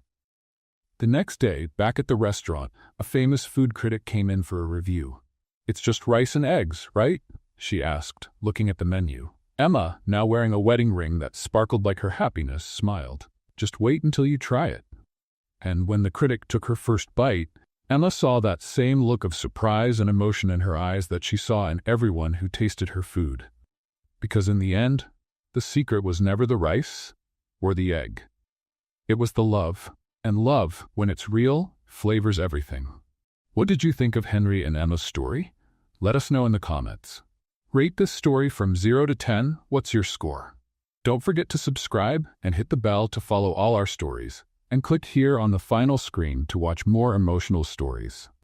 The next day, back at the restaurant, a famous food critic came in for a review. "It's just rice and eggs, right?" she asked, looking at the menu. Emma, now wearing a wedding ring that sparkled like her happiness, smiled. "Just wait until you try it." And when the critic took her first bite, Emma saw that same look of surprise and emotion in her eyes that she saw in everyone who tasted her food. Because in the end, the secret was never the rice or the egg. It was the love, and love, when it's real, flavors everything. What did you think of Henry and Emma's story? Let us know in the comments. Rate this story from 0 to 10. What's your score? Don't forget to subscribe and hit the bell to follow all our stories, and click here on the final screen to watch more emotional stories.